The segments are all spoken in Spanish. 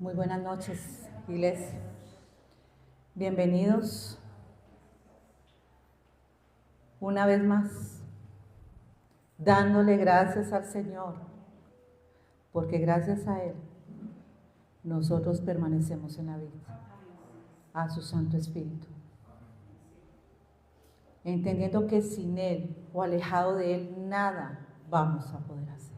Muy buenas noches, iglesia. Bienvenidos una vez más, dándole gracias al Señor, porque gracias a Él nosotros permanecemos en la vida, a su Santo Espíritu. Entendiendo que sin Él o alejado de Él nada vamos a poder hacer.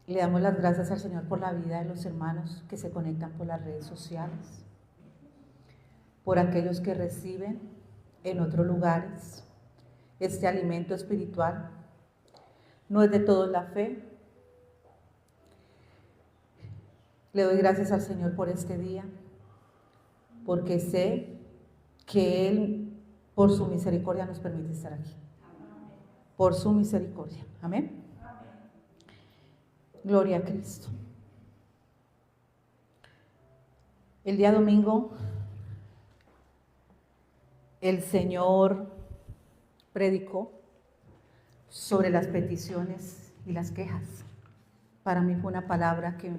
Le damos las gracias al Señor por la vida de los hermanos que se conectan por las redes sociales, por aquellos que reciben en otros lugares este alimento espiritual. No es de todos la fe. Le doy gracias al Señor por este día, porque sé que Él, por su misericordia, nos permite estar aquí. Por su misericordia. Amén. Gloria a Cristo. El día domingo, el Señor predicó sobre las peticiones y las quejas. Para mí fue una palabra que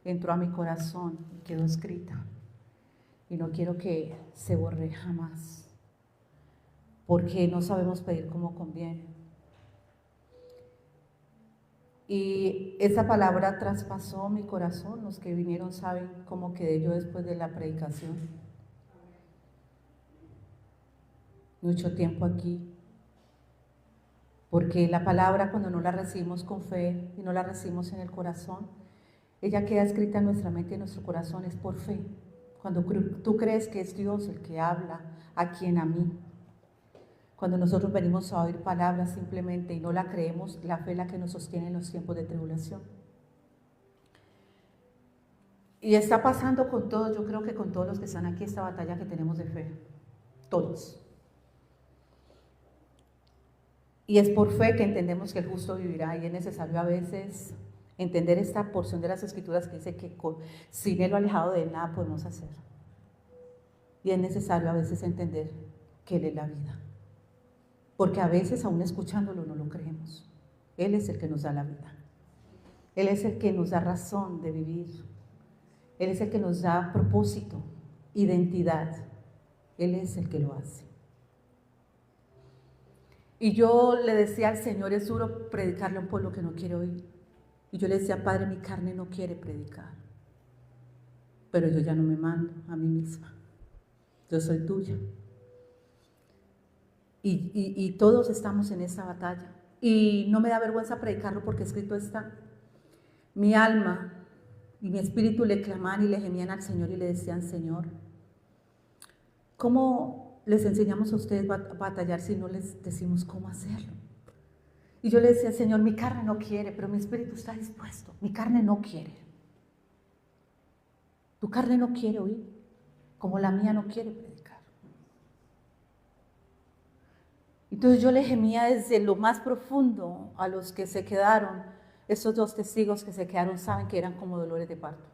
entró a mi corazón y quedó escrita. Y no quiero que se borre jamás, porque no sabemos pedir como conviene. Y esa palabra traspasó mi corazón. Los que vinieron saben cómo quedé yo después de la predicación. Mucho tiempo aquí. Porque la palabra, cuando no la recibimos con fe y no la recibimos en el corazón, ella queda escrita en nuestra mente y en nuestro corazón, es por fe. Cuando tú crees que es Dios el que habla, a quien a mí. Cuando nosotros venimos a oír palabras simplemente y no la creemos, la fe es la que nos sostiene en los tiempos de tribulación. Y está pasando con todos, yo creo que con todos los que están aquí, esta batalla que tenemos de fe. Todos. Y es por fe que entendemos que el justo vivirá, y es necesario a veces entender esta porción de las Escrituras que dice que sin Él o alejado de Él nada podemos hacer. Y es necesario a veces entender que Él es la vida. Porque a veces, aún escuchándolo, no lo creemos. Él es el que nos da la vida. Él es el que nos da razón de vivir. Él es el que nos da propósito, identidad. Él es el que lo hace. Y yo le decía al Señor, es duro predicarle a un pueblo que no quiere oír. Y yo le decía, Padre, mi carne no quiere predicar. Pero yo ya no me mando a mí misma. Yo soy tuya. Y todos estamos en esa batalla. Y no me da vergüenza predicarlo porque escrito está. Mi alma y mi espíritu le clamaban y le gemían al Señor y le decían, Señor, ¿cómo les enseñamos a ustedes a batallar si no les decimos cómo hacerlo? Y yo le decía, Señor, mi carne no quiere, pero mi espíritu está dispuesto. Mi carne no quiere. Tu carne no quiere oír, como la mía no quiere predicar. Entonces yo le gemía desde lo más profundo a los que se quedaron. Estos dos testigos que se quedaron saben que eran como dolores de parto.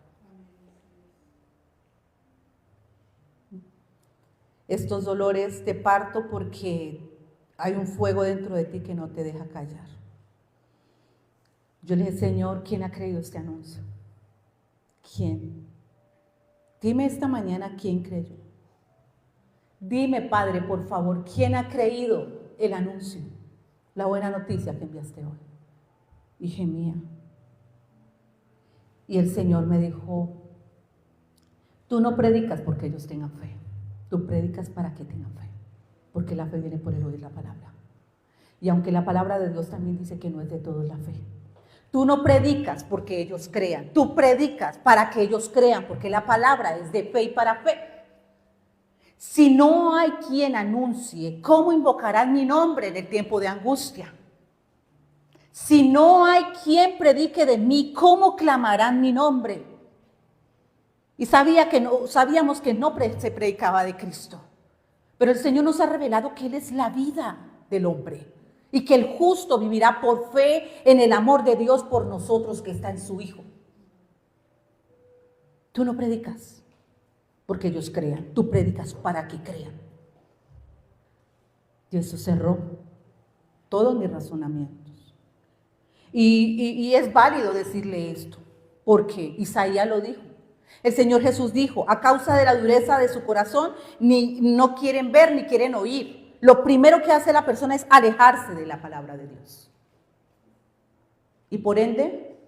Estos dolores de parto porque hay un fuego dentro de ti que no te deja callar. Yo le dije, Señor, ¿quién ha creído este anuncio? ¿Quién? Dime esta mañana quién creyó. Dime, Padre, por favor, ¿quién ha creído el anuncio, la buena noticia que enviaste hoy? Y gemía. Y el Señor me dijo, tú no predicas porque ellos tengan fe, tú predicas para que tengan fe, porque la fe viene por el oír la palabra. Y aunque la palabra de Dios también dice que no es de todos la fe, tú no predicas porque ellos crean, tú predicas para que ellos crean, porque la palabra es de fe y para fe. Si no hay quien anuncie, ¿cómo invocarán mi nombre en el tiempo de angustia? Si no hay quien predique de mí, ¿cómo clamarán mi nombre? Y sabíamos que no se predicaba de Cristo. Pero el Señor nos ha revelado que Él es la vida del hombre y que el justo vivirá por fe en el amor de Dios por nosotros que está en su Hijo. Tú no predicas porque ellos crean, tú predicas para que crean. Y eso cerró todos mis razonamientos. Y es válido decirle esto, porque Isaías lo dijo. El Señor Jesús dijo, a causa de la dureza de su corazón, no quieren ver ni quieren oír. Lo primero que hace la persona es alejarse de la palabra de Dios. Y por ende,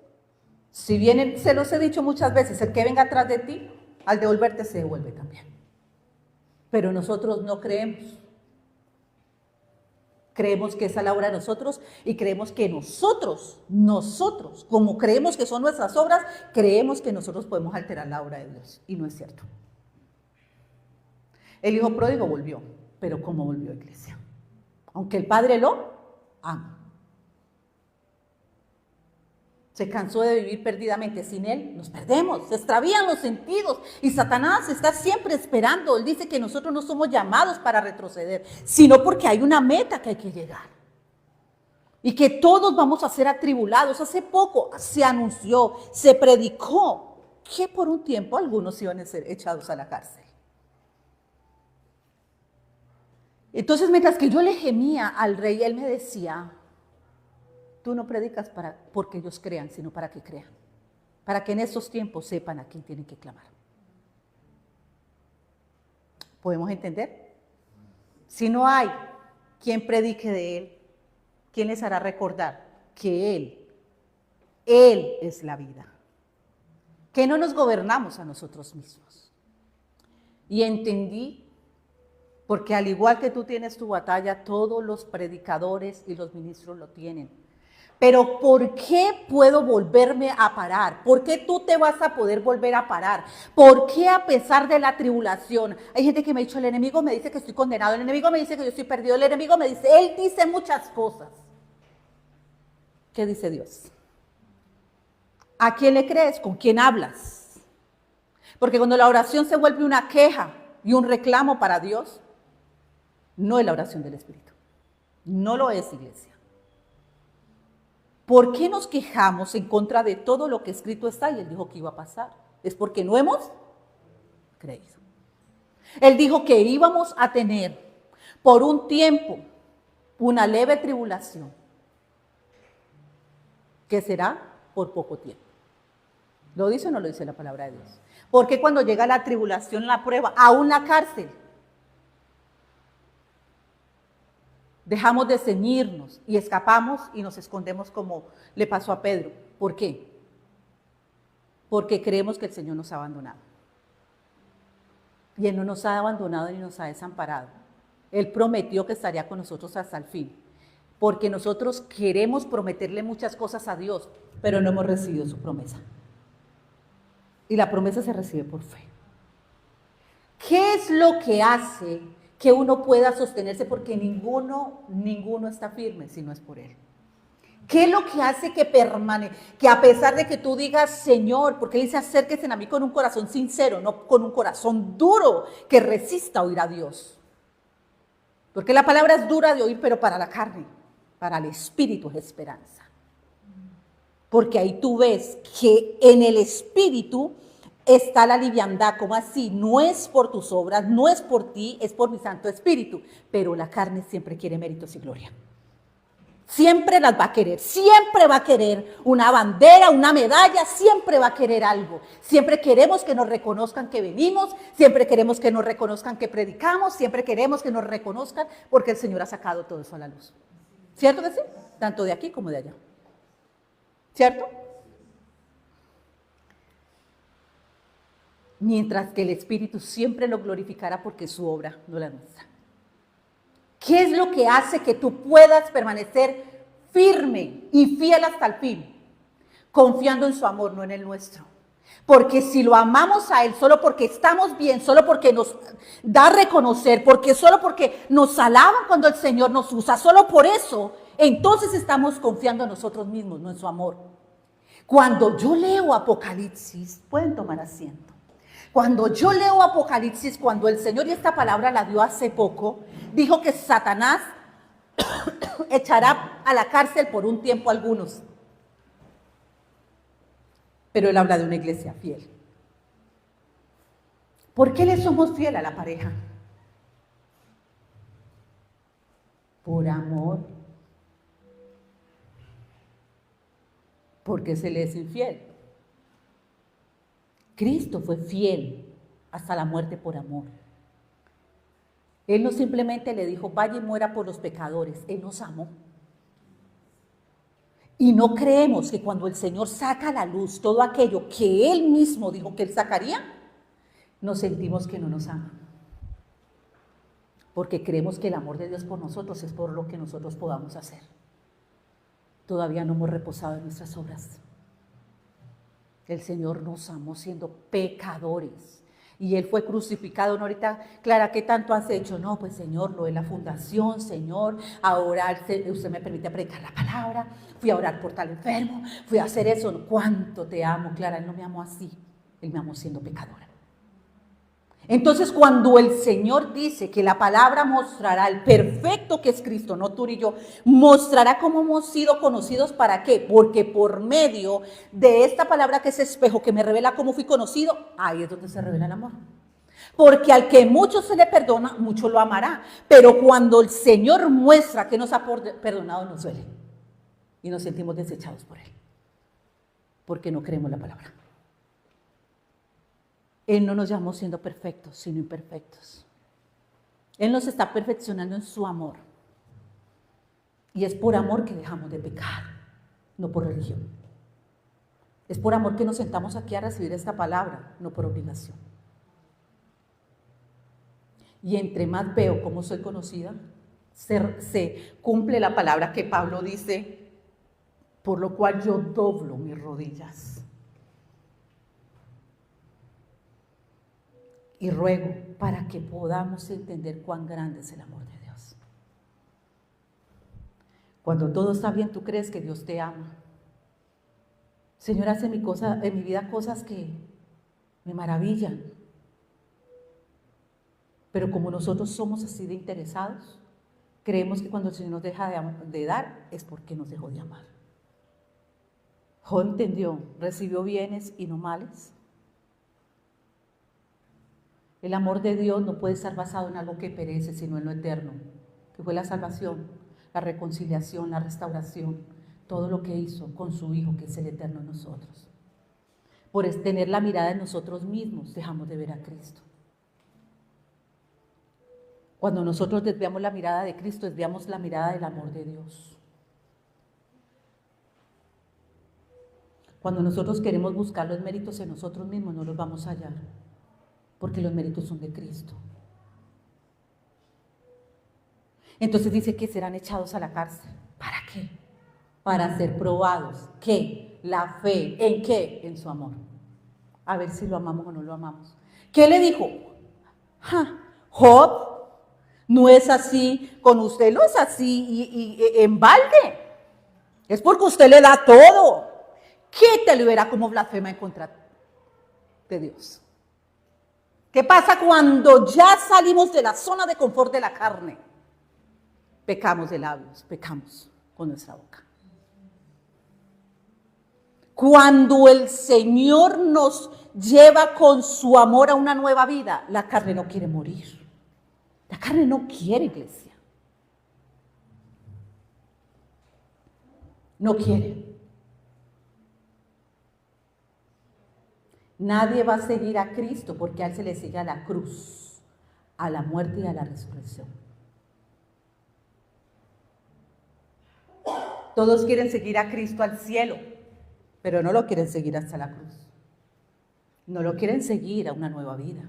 si viene, se los he dicho muchas veces, el que venga atrás de ti, al devolverte se devuelve también. Pero nosotros no creemos. Creemos que es a la obra de nosotros y creemos que nosotros, como creemos que son nuestras obras, creemos que nosotros podemos alterar la obra de Dios. Y no es cierto. El hijo pródigo volvió, pero ¿cómo volvió, iglesia? Aunque el padre lo ama. Se cansó de vivir perdidamente. Sin él nos perdemos, se extravían los sentidos. Y Satanás está siempre esperando. Él dice que nosotros no somos llamados para retroceder, sino porque hay una meta que hay que llegar. Y que todos vamos a ser atribulados. Hace poco se anunció, se predicó que por un tiempo algunos iban a ser echados a la cárcel. Entonces, mientras que yo le gemía al rey, él me decía: tú no predicas porque ellos crean, sino para que crean. Para que en estos tiempos sepan a quién tienen que clamar. ¿Podemos entender? Si no hay quien predique de él, ¿quién les hará recordar que él es la vida? Que no nos gobernamos a nosotros mismos. Y entendí, porque al igual que tú tienes tu batalla, todos los predicadores y los ministros lo tienen. Pero ¿por qué puedo volverme a parar? ¿Por qué tú te vas a poder volver a parar? ¿Por qué a pesar de la tribulación? Hay gente que me ha dicho, el enemigo me dice que estoy condenado, el enemigo me dice que yo estoy perdido, el enemigo me dice, él dice muchas cosas. ¿Qué dice Dios? ¿A quién le crees? ¿Con quién hablas? Porque cuando la oración se vuelve una queja y un reclamo para Dios, no es la oración del Espíritu. No lo es, iglesia. ¿Por qué nos quejamos en contra de todo lo que escrito está? Y él dijo que iba a pasar. Es porque no hemos creído. Él dijo que íbamos a tener por un tiempo una leve tribulación, que será por poco tiempo. ¿Lo dice o no lo dice la palabra de Dios? Porque cuando llega la tribulación, la prueba, aún la cárcel, dejamos de ceñirnos y escapamos y nos escondemos como le pasó a Pedro. ¿Por qué? Porque creemos que el Señor nos ha abandonado. Y Él no nos ha abandonado ni nos ha desamparado. Él prometió que estaría con nosotros hasta el fin. Porque nosotros queremos prometerle muchas cosas a Dios, pero no hemos recibido su promesa. Y la promesa se recibe por fe. ¿Qué es lo que hace que uno pueda sostenerse? Porque ninguno está firme si no es por Él. ¿Qué es lo que hace que a pesar de que tú digas, Señor, porque Él dice, acérquense a mí con un corazón sincero, no con un corazón duro que resista oír a Dios? Porque la palabra es dura de oír, pero para la carne, para el espíritu es esperanza. Porque ahí tú ves que en el espíritu está la liviandad. ¿Cómo así? No es por tus obras, no es por ti, es por mi Santo Espíritu. Pero la carne siempre quiere méritos y gloria. Siempre las va a querer, siempre va a querer una bandera, una medalla, siempre va a querer algo. Siempre queremos que nos reconozcan que venimos, siempre queremos que nos reconozcan que predicamos, siempre queremos que nos reconozcan porque el Señor ha sacado todo eso a la luz. ¿Cierto que sí? Tanto de aquí como de allá. ¿Cierto? Mientras que el Espíritu siempre lo glorificará porque es su obra, no la nuestra. ¿Qué es lo que hace que tú puedas permanecer firme y fiel hasta el fin? Confiando en su amor, no en el nuestro. Porque si lo amamos a Él solo porque estamos bien, solo porque nos da a reconocer, solo porque nos alaban cuando el Señor nos usa, solo por eso, entonces estamos confiando en nosotros mismos, no en su amor. Cuando yo leo Apocalipsis, pueden tomar asiento. Cuando yo leo Apocalipsis, cuando el Señor, y esta palabra la dio hace poco, dijo que Satanás echará a la cárcel por un tiempo a algunos. Pero Él habla de una iglesia fiel. ¿Por qué le somos fiel a la pareja? Por amor. porque se le es infiel. Cristo fue fiel hasta la muerte por amor. Él no simplemente le dijo, vaya y muera por los pecadores. Él nos amó. Y no creemos que cuando el Señor saca a la luz todo aquello que Él mismo dijo que Él sacaría, nos sentimos que no nos ama. Porque creemos que el amor de Dios por nosotros es por lo que nosotros podamos hacer. Todavía no hemos reposado en nuestras obras. El Señor nos amó siendo pecadores. Y Él fue crucificado. No, ahorita, Clara, ¿qué tanto has hecho? No, pues Señor, lo de la fundación, Señor, a orar, usted me permite predicar la palabra, fui a orar por tal enfermo, fui a hacer eso. ¿Cuánto te amo, Clara? Él no me amó así, Él me amó siendo pecadora. Entonces, cuando el Señor dice que la palabra mostrará el perfecto que es Cristo, no tú y yo, mostrará cómo hemos sido conocidos. ¿Para qué? Porque por medio de esta palabra que es espejo, que me revela cómo fui conocido, ahí es donde se revela el amor. Porque al que mucho se le perdona, mucho lo amará. Pero cuando el Señor muestra que nos ha perdonado, nos duele. Y nos sentimos desechados por Él. Porque no creemos la palabra. Él no nos llamó siendo perfectos, sino imperfectos. Él nos está perfeccionando en su amor. Y es por amor que dejamos de pecar, no por religión. Es por amor que nos sentamos aquí a recibir esta palabra, no por obligación. Y entre más veo cómo soy conocida, se cumple la palabra que Pablo dice, por lo cual yo doblo mis rodillas. Y ruego para que podamos entender cuán grande es el amor de Dios. Cuando todo está bien, tú crees que Dios te ama. Señor, hace en mi vida cosas que me maravillan. Pero como nosotros somos así de interesados, creemos que cuando el Señor nos deja de dar, es porque nos dejó de amar. Job entendió, recibió bienes y no males. El amor de Dios no puede estar basado en algo que perece, sino en lo eterno, que fue la salvación, la reconciliación, la restauración, todo lo que hizo con su Hijo, que es el eterno en nosotros. Por tener la mirada en nosotros mismos, dejamos de ver a Cristo. Cuando nosotros desviamos la mirada de Cristo, desviamos la mirada del amor de Dios. Cuando nosotros queremos buscar los méritos en nosotros mismos, no los vamos a hallar. Porque los méritos son de Cristo. Entonces dice que serán echados a la cárcel. ¿Para qué? Para ser probados. ¿Qué? La fe. ¿En qué? En su amor. A ver si lo amamos o no lo amamos. ¿Qué le dijo? Job, no es así con usted, no es así y en balde. Es porque usted le da todo. ¿Qué te lo verá como blasfema en contra de Dios? ¿Qué pasa cuando ya salimos de la zona de confort de la carne? Pecamos de labios, pecamos con nuestra boca. Cuando el Señor nos lleva con su amor a una nueva vida, la carne no quiere morir. La carne no quiere, iglesia. No quiere. Nadie va a seguir a Cristo porque a Él se le sigue a la cruz, a la muerte y a la resurrección. Todos quieren seguir a Cristo al cielo, pero no lo quieren seguir hasta la cruz. No lo quieren seguir a una nueva vida.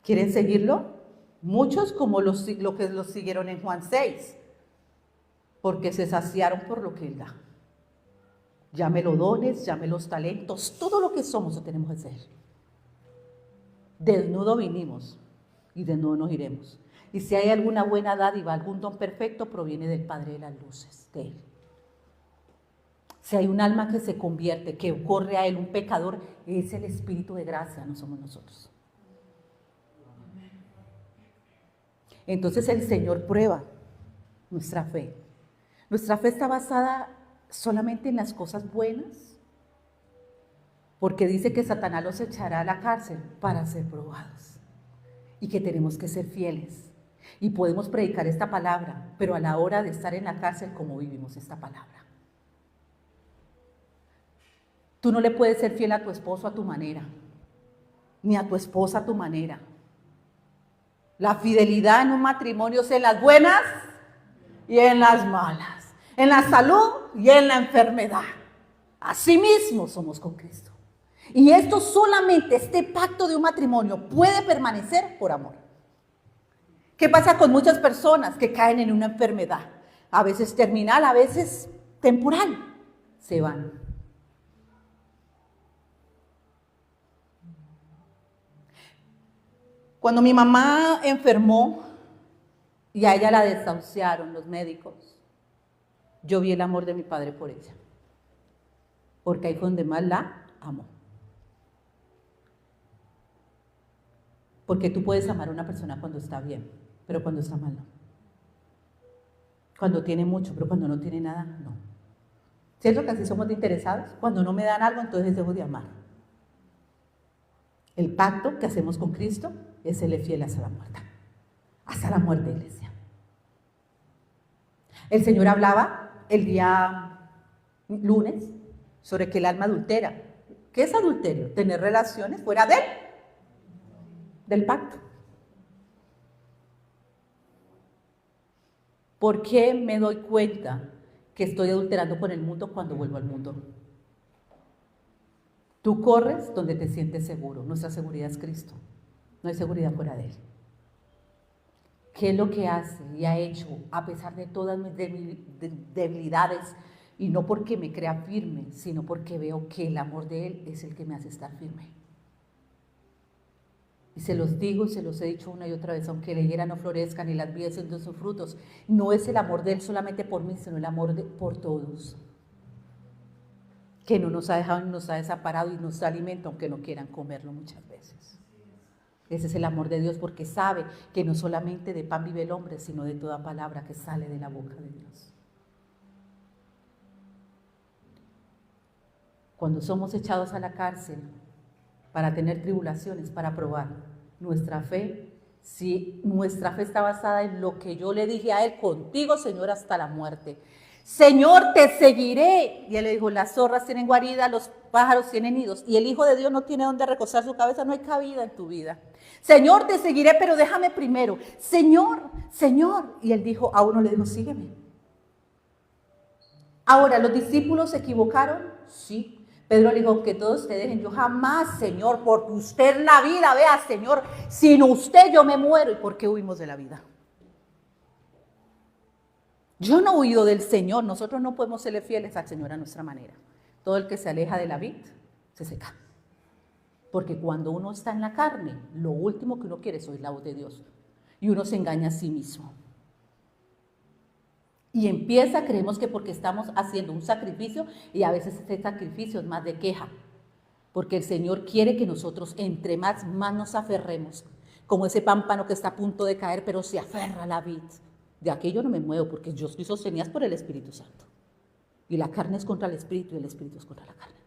¿Quieren seguirlo? Muchos como los que los siguieron en Juan 6, porque se saciaron por lo que Él da. Llámelo dones, llámelos talentos, todo lo que somos lo tenemos que ser. Desnudo vinimos y desnudo nos iremos. Y si hay alguna buena dádiva, algún don perfecto, proviene del Padre de las luces, de Él. Si hay un alma que se convierte, que corre a Él, un pecador, es el Espíritu de gracia, no somos nosotros. Entonces el Señor prueba nuestra fe. Nuestra fe está basada solamente en las cosas buenas, porque dice que Satanás los echará a la cárcel para ser probados y que tenemos que ser fieles y podemos predicar esta palabra, pero a la hora de estar en la cárcel, ¿cómo vivimos esta palabra? Tú no le puedes ser fiel a tu esposo a tu manera, ni a tu esposa a tu manera. La fidelidad en un matrimonio es en las buenas y en las malas, en la salud y en la enfermedad. Así mismo somos con Cristo. Y esto solamente, este pacto de un matrimonio puede permanecer por amor. ¿Qué pasa con muchas personas que caen en una enfermedad? A veces terminal, a veces temporal. Se van. Cuando mi mamá enfermó y a ella la desahuciaron los médicos, yo vi el amor de mi padre por ella. Porque ahí fue donde más la amó. Porque tú puedes amar a una persona cuando está bien, pero cuando está mal no. Cuando tiene mucho, pero cuando no tiene nada, no. ¿Cierto que así somos de interesados? Cuando no me dan algo, entonces dejo de amar. El pacto que hacemos con Cristo es serle fiel hasta la muerte. Hasta la muerte, iglesia. El Señor hablaba el día lunes sobre que el alma adultera. ¿Qué es adulterio? Tener relaciones fuera del pacto. ¿Por qué me doy cuenta que estoy adulterando con el mundo cuando vuelvo al mundo? Tú corres donde te sientes seguro. Nuestra seguridad es Cristo. No hay seguridad fuera de Él. ¿Qué es lo que hace y ha hecho a pesar de todas mis debilidades? Y no porque me crea firme, sino porque veo que el amor de Él es el que me hace estar firme. Y se los digo y se los he dicho una y otra vez, aunque la higuera no florezca ni las vides den sus frutos, no es el amor de Él solamente por mí, sino el amor por todos. Que no nos ha dejado ni nos ha desamparado y nos alimenta aunque no quieran comerlo muchas veces. Ese es el amor de Dios, porque sabe que no solamente de pan vive el hombre, sino de toda palabra que sale de la boca de Dios. Cuando somos echados a la cárcel para tener tribulaciones, para probar nuestra fe, si nuestra fe está basada en lo que yo le dije a Él, contigo, Señor, hasta la muerte. Señor, te seguiré. Y Él le dijo, las zorras tienen guarida, los pájaros tienen nidos, y el Hijo de Dios no tiene donde recostar su cabeza, no hay cabida en tu vida. Señor, te seguiré, pero déjame primero. Señor, Señor. Y Él dijo, a uno le dijo, sígueme. Ahora, ¿los discípulos se equivocaron? Sí. Pedro le dijo, que todos te dejen. Yo jamás, Señor, porque usted en la vida, vea, Señor, sin usted yo me muero. ¿Y por qué huimos de la vida? Yo no he huido del Señor. Nosotros no podemos serle fieles al Señor a nuestra manera. Todo el que se aleja de la vid se seca. Porque cuando uno está en la carne, lo último que uno quiere es oír la voz de Dios. Y uno se engaña a sí mismo. Y creemos que porque estamos haciendo un sacrificio, y a veces ese sacrificio es más de queja. Porque el Señor quiere que nosotros entre más nos aferremos. Como ese pámpano que está a punto de caer, pero se aferra a la vid. De aquello no me muevo porque yo estoy sostenida por el Espíritu Santo. Y la carne es contra el Espíritu y el Espíritu es contra la carne.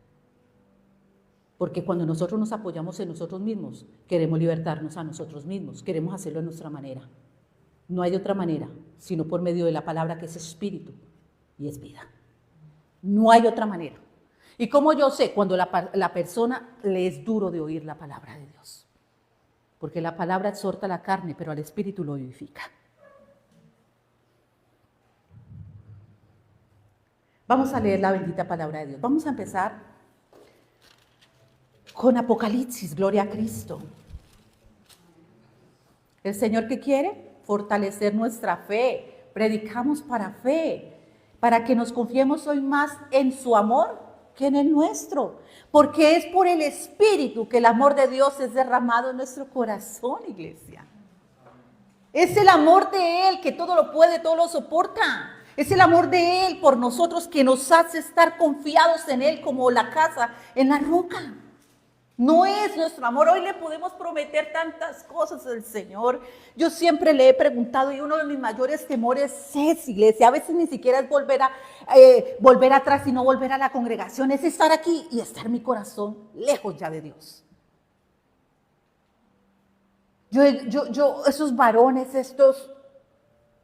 Porque cuando nosotros nos apoyamos en nosotros mismos, queremos libertarnos a nosotros mismos, queremos hacerlo de nuestra manera. No hay de otra manera, sino por medio de la palabra que es Espíritu y es vida. No hay otra manera. ¿Y cómo yo sé? Cuando la persona le es duro de oír la palabra de Dios. Porque la palabra exhorta a la carne, pero al Espíritu lo vivifica. Vamos a leer la bendita palabra de Dios. Vamos a empezar con Apocalipsis, gloria a Cristo. El Señor, ¿qué quiere? Fortalecer nuestra fe. Predicamos para fe, para que nos confiemos hoy más en su amor que en el nuestro. Porque es por el Espíritu que el amor de Dios es derramado en nuestro corazón, iglesia. Es el amor de Él que todo lo puede, todo lo soporta. Es el amor de Él por nosotros que nos hace estar confiados en Él como la casa en la roca. No es nuestro amor. Hoy le podemos prometer tantas cosas al Señor. Yo siempre le he preguntado, y uno de mis mayores temores es, iglesia, a veces ni siquiera es volver atrás y no volver a la congregación, es estar aquí y estar mi corazón lejos ya de Dios. Esos varones,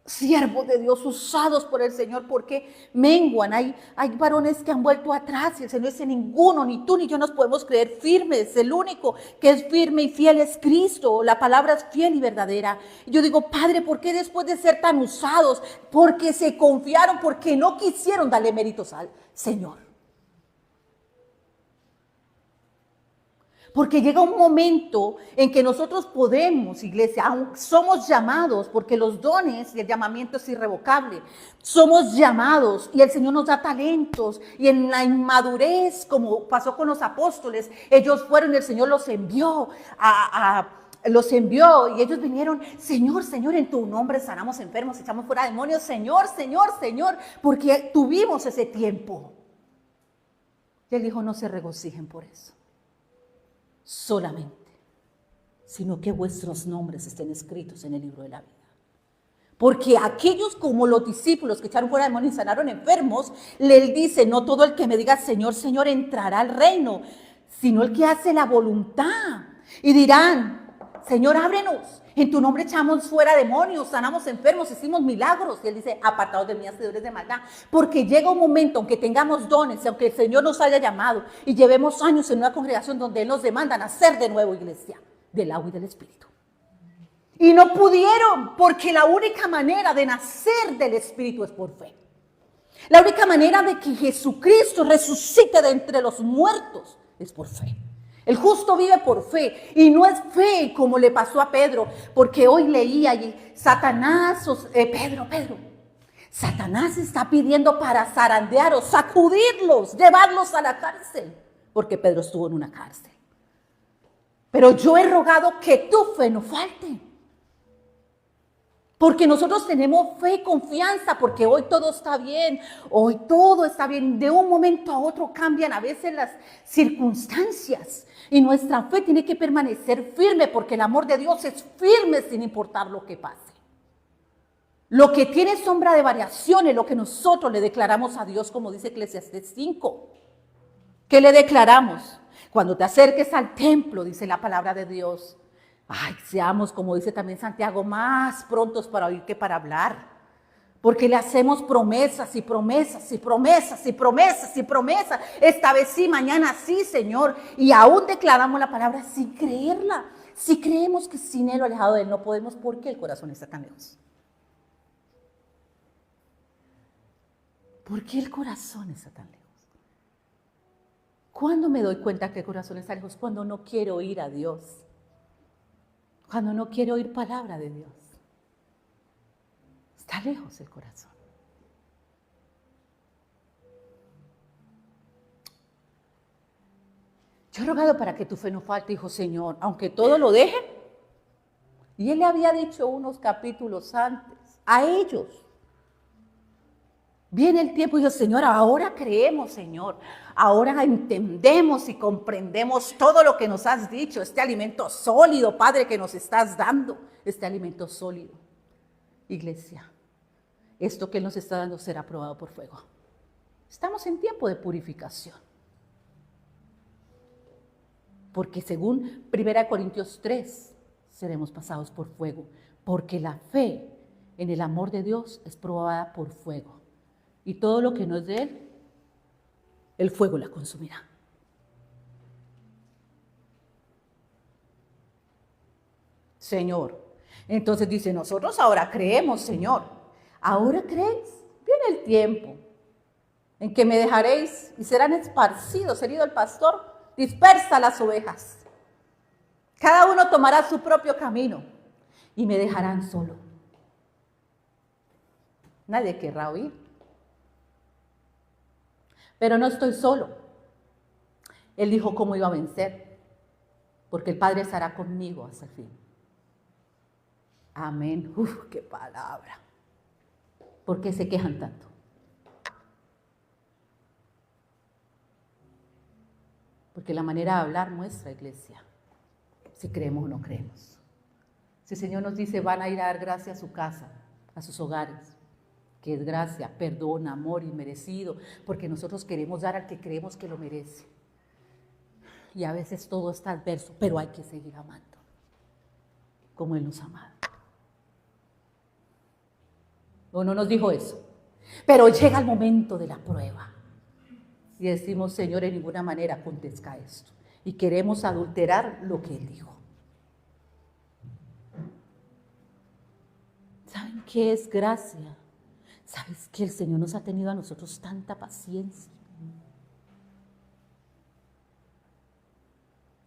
siervos de Dios usados por el Señor, porque menguan. Hay varones que han vuelto atrás y el Señor dice: ninguno, ni tú ni yo nos podemos creer firmes. El único que es firme y fiel es Cristo. La palabra es fiel y verdadera. Y yo digo: Padre, ¿por qué después de ser tan usados? Porque se confiaron, porque no quisieron darle méritos al Señor. Porque llega un momento en que nosotros podemos, iglesia, aún somos llamados, porque los dones y el llamamiento es irrevocable. Somos llamados y el Señor nos da talentos. Y en la inmadurez, como pasó con los apóstoles, ellos fueron y el Señor los envió y ellos vinieron: Señor, Señor, en tu nombre sanamos enfermos, echamos fuera demonios, Señor, Señor, Señor, porque tuvimos ese tiempo. Y Él dijo: no se regocijen por eso solamente, sino que vuestros nombres estén escritos en el libro de la vida. Porque aquellos, como los discípulos que echaron fuera demonios y sanaron enfermos, le dice: no todo el que me diga Señor, Señor entrará al reino, sino el que hace la voluntad. Y dirán: Señor, ábrenos, en tu nombre echamos fuera demonios, sanamos enfermos, hicimos milagros. Y Él dice: apartados de mí, hacedores de maldad. Porque llega un momento, aunque tengamos dones, aunque el Señor nos haya llamado y llevemos años en una congregación donde Él nos demanda nacer de nuevo, iglesia, del agua y del Espíritu. Y no pudieron, porque la única manera de nacer del Espíritu es por fe. La única manera de que Jesucristo resucite de entre los muertos es por fe. El justo vive por fe, y no es fe como le pasó a Pedro, porque hoy leía y Satanás, Satanás está pidiendo para zarandearos, sacudirlos, llevarlos a la cárcel, porque Pedro estuvo en una cárcel. Pero yo he rogado que tu fe no falte. Porque nosotros tenemos fe y confianza, porque hoy todo está bien, hoy todo está bien. De un momento a otro cambian a veces las circunstancias y nuestra fe tiene que permanecer firme, porque el amor de Dios es firme sin importar lo que pase. Lo que tiene sombra de variación es lo que nosotros le declaramos a Dios, como dice Eclesiastés 5. ¿Qué le declaramos? Cuando te acerques al templo, dice la palabra de Dios, seamos, como dice también Santiago, más prontos para oír que para hablar. Porque le hacemos promesas y promesas y promesas y promesas y promesas. Esta vez sí, mañana sí, Señor. Y aún declaramos la palabra sin creerla. Si creemos que sin Él o alejado de Él no podemos, ¿por qué el corazón está tan lejos? ¿Por qué el corazón está tan lejos? ¿Cuándo me doy cuenta que el corazón está lejos? Cuando no quiero oír a Dios. Cuando no quiero oír palabra de Dios. Está lejos el corazón. Yo he rogado para que tu fe no falte, hijo Señor, aunque todo lo deje. Y Él le había dicho unos capítulos antes a ellos. Viene el tiempo y dijo: Señor, ahora creemos, Señor. Ahora entendemos y comprendemos todo lo que nos has dicho. Este alimento sólido, Padre, que nos estás dando. Este alimento sólido. Iglesia, esto que Él nos está dando será probado por fuego. Estamos en tiempo de purificación. Porque según 1 Corintios 3, seremos pasados por fuego. Porque la fe en el amor de Dios es probada por fuego. Y todo lo que no es de Él, el fuego la consumirá. Señor. Entonces dice: nosotros ahora creemos, Señor. ¿Ahora creéis? Viene el tiempo en que me dejaréis y serán esparcidos, herido el pastor, dispersa las ovejas. Cada uno tomará su propio camino y me dejarán solo. Nadie querrá oír. Pero no estoy solo. Él dijo cómo iba a vencer, porque el Padre estará conmigo hasta el fin. Amén. ¡Qué palabra! ¿Por qué se quejan tanto? Porque la manera de hablar muestra, iglesia, si creemos o no creemos. Si el Señor nos dice: van a ir a dar gracia a su casa, a sus hogares, que es gracia, perdón, amor inmerecido, porque nosotros queremos dar al que creemos que lo merece. Y a veces todo está adverso, pero hay que seguir amando, como Él nos ha amado. ¿O no nos dijo eso? Pero llega el momento de la prueba. Y decimos, Señor, en ninguna manera acontezca esto. Y queremos adulterar lo que Él dijo. ¿Saben qué es gracia? ¿Sabes que el Señor nos ha tenido a nosotros tanta paciencia?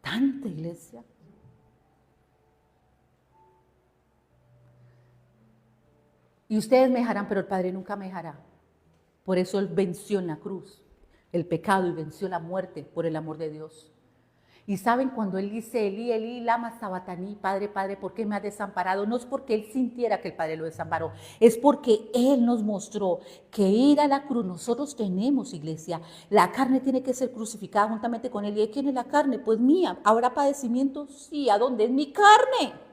Tanta iglesia. Y ustedes me dejarán, pero el Padre nunca me dejará. Por eso Él venció en la cruz el pecado y venció la muerte por el amor de Dios. Y saben, cuando Él dice, Elí, Elí, lama sabataní, Padre, Padre, ¿por qué me has desamparado? No es porque Él sintiera que el Padre lo desamparó, es porque Él nos mostró que ir a la cruz, nosotros tenemos, iglesia, la carne tiene que ser crucificada juntamente con Él. ¿Y de quién es la carne? Pues mía. ¿Habrá padecimiento? Sí. ¿A dónde? Es mi carne.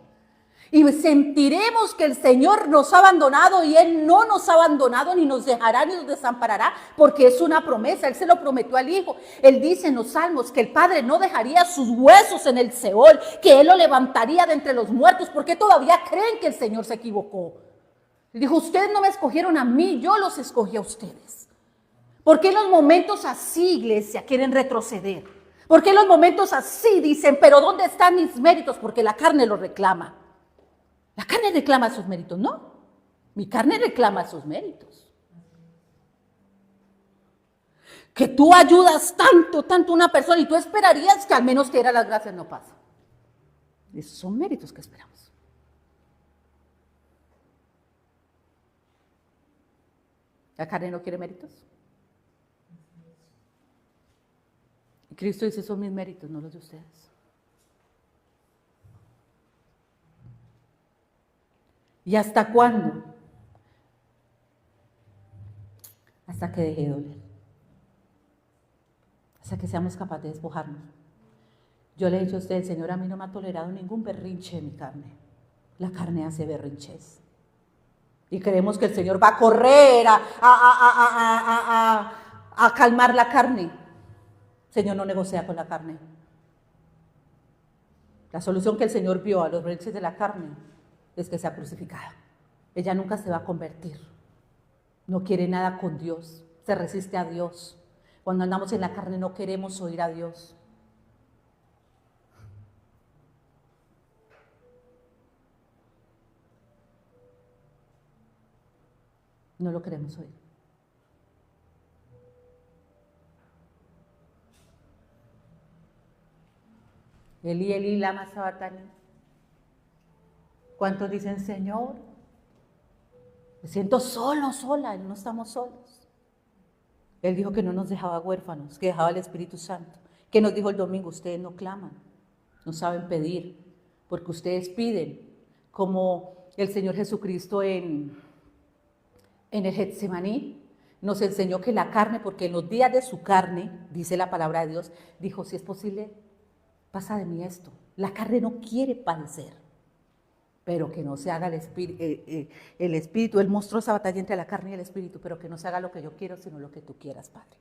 Y sentiremos que el Señor nos ha abandonado y Él no nos ha abandonado, ni nos dejará, ni nos desamparará, porque es una promesa. Él se lo prometió al Hijo. Él dice en los Salmos que el Padre no dejaría sus huesos en el Seol, que Él lo levantaría de entre los muertos, porque todavía creen que el Señor se equivocó. Dijo, ustedes no me escogieron a mí, yo los escogí a ustedes. ¿Por qué en los momentos así, iglesia, quieren retroceder? ¿Por qué en los momentos así dicen, pero ¿dónde están mis méritos? Porque la carne los reclama. La carne reclama sus méritos, ¿no? Mi carne reclama sus méritos. Que tú ayudas tanto a una persona y tú esperarías que al menos te diera las gracias, no pasa. Esos son méritos que esperamos. ¿La carne no quiere méritos? Y Cristo dice, son mis méritos, no los de ustedes. ¿Y hasta cuándo? Hasta que deje de doler. Hasta que seamos capaces de despojarnos. Yo le he dicho a usted, el Señor a mí no me ha tolerado ningún berrinche de mi carne. La carne hace berrinches. Y creemos que el Señor va a correr a calmar la carne. El Señor no negocia con la carne. La solución que el Señor vio a los berrinches de la carne es que sea crucificada. Ella nunca se va a convertir. No quiere nada con Dios. Se resiste a Dios. Cuando andamos en la carne no queremos oír a Dios. No lo queremos oír. Elí, Elí, lama sabataní. ¿Cuántos dicen, Señor? Me siento solo, sola. No estamos solos. Él dijo que no nos dejaba huérfanos, que dejaba el Espíritu Santo. Que nos dijo el domingo, ustedes no claman, no saben pedir, porque ustedes piden, como el Señor Jesucristo en el Getsemaní nos enseñó que la carne, porque en los días de su carne, dice la palabra de Dios, dijo, si es posible, pasa de mí esto. La carne no quiere padecer, pero que no se haga el espíritu. Él mostró esa batalla entre la carne y el espíritu, pero que no se haga lo que yo quiero, sino lo que tú quieras, Padre.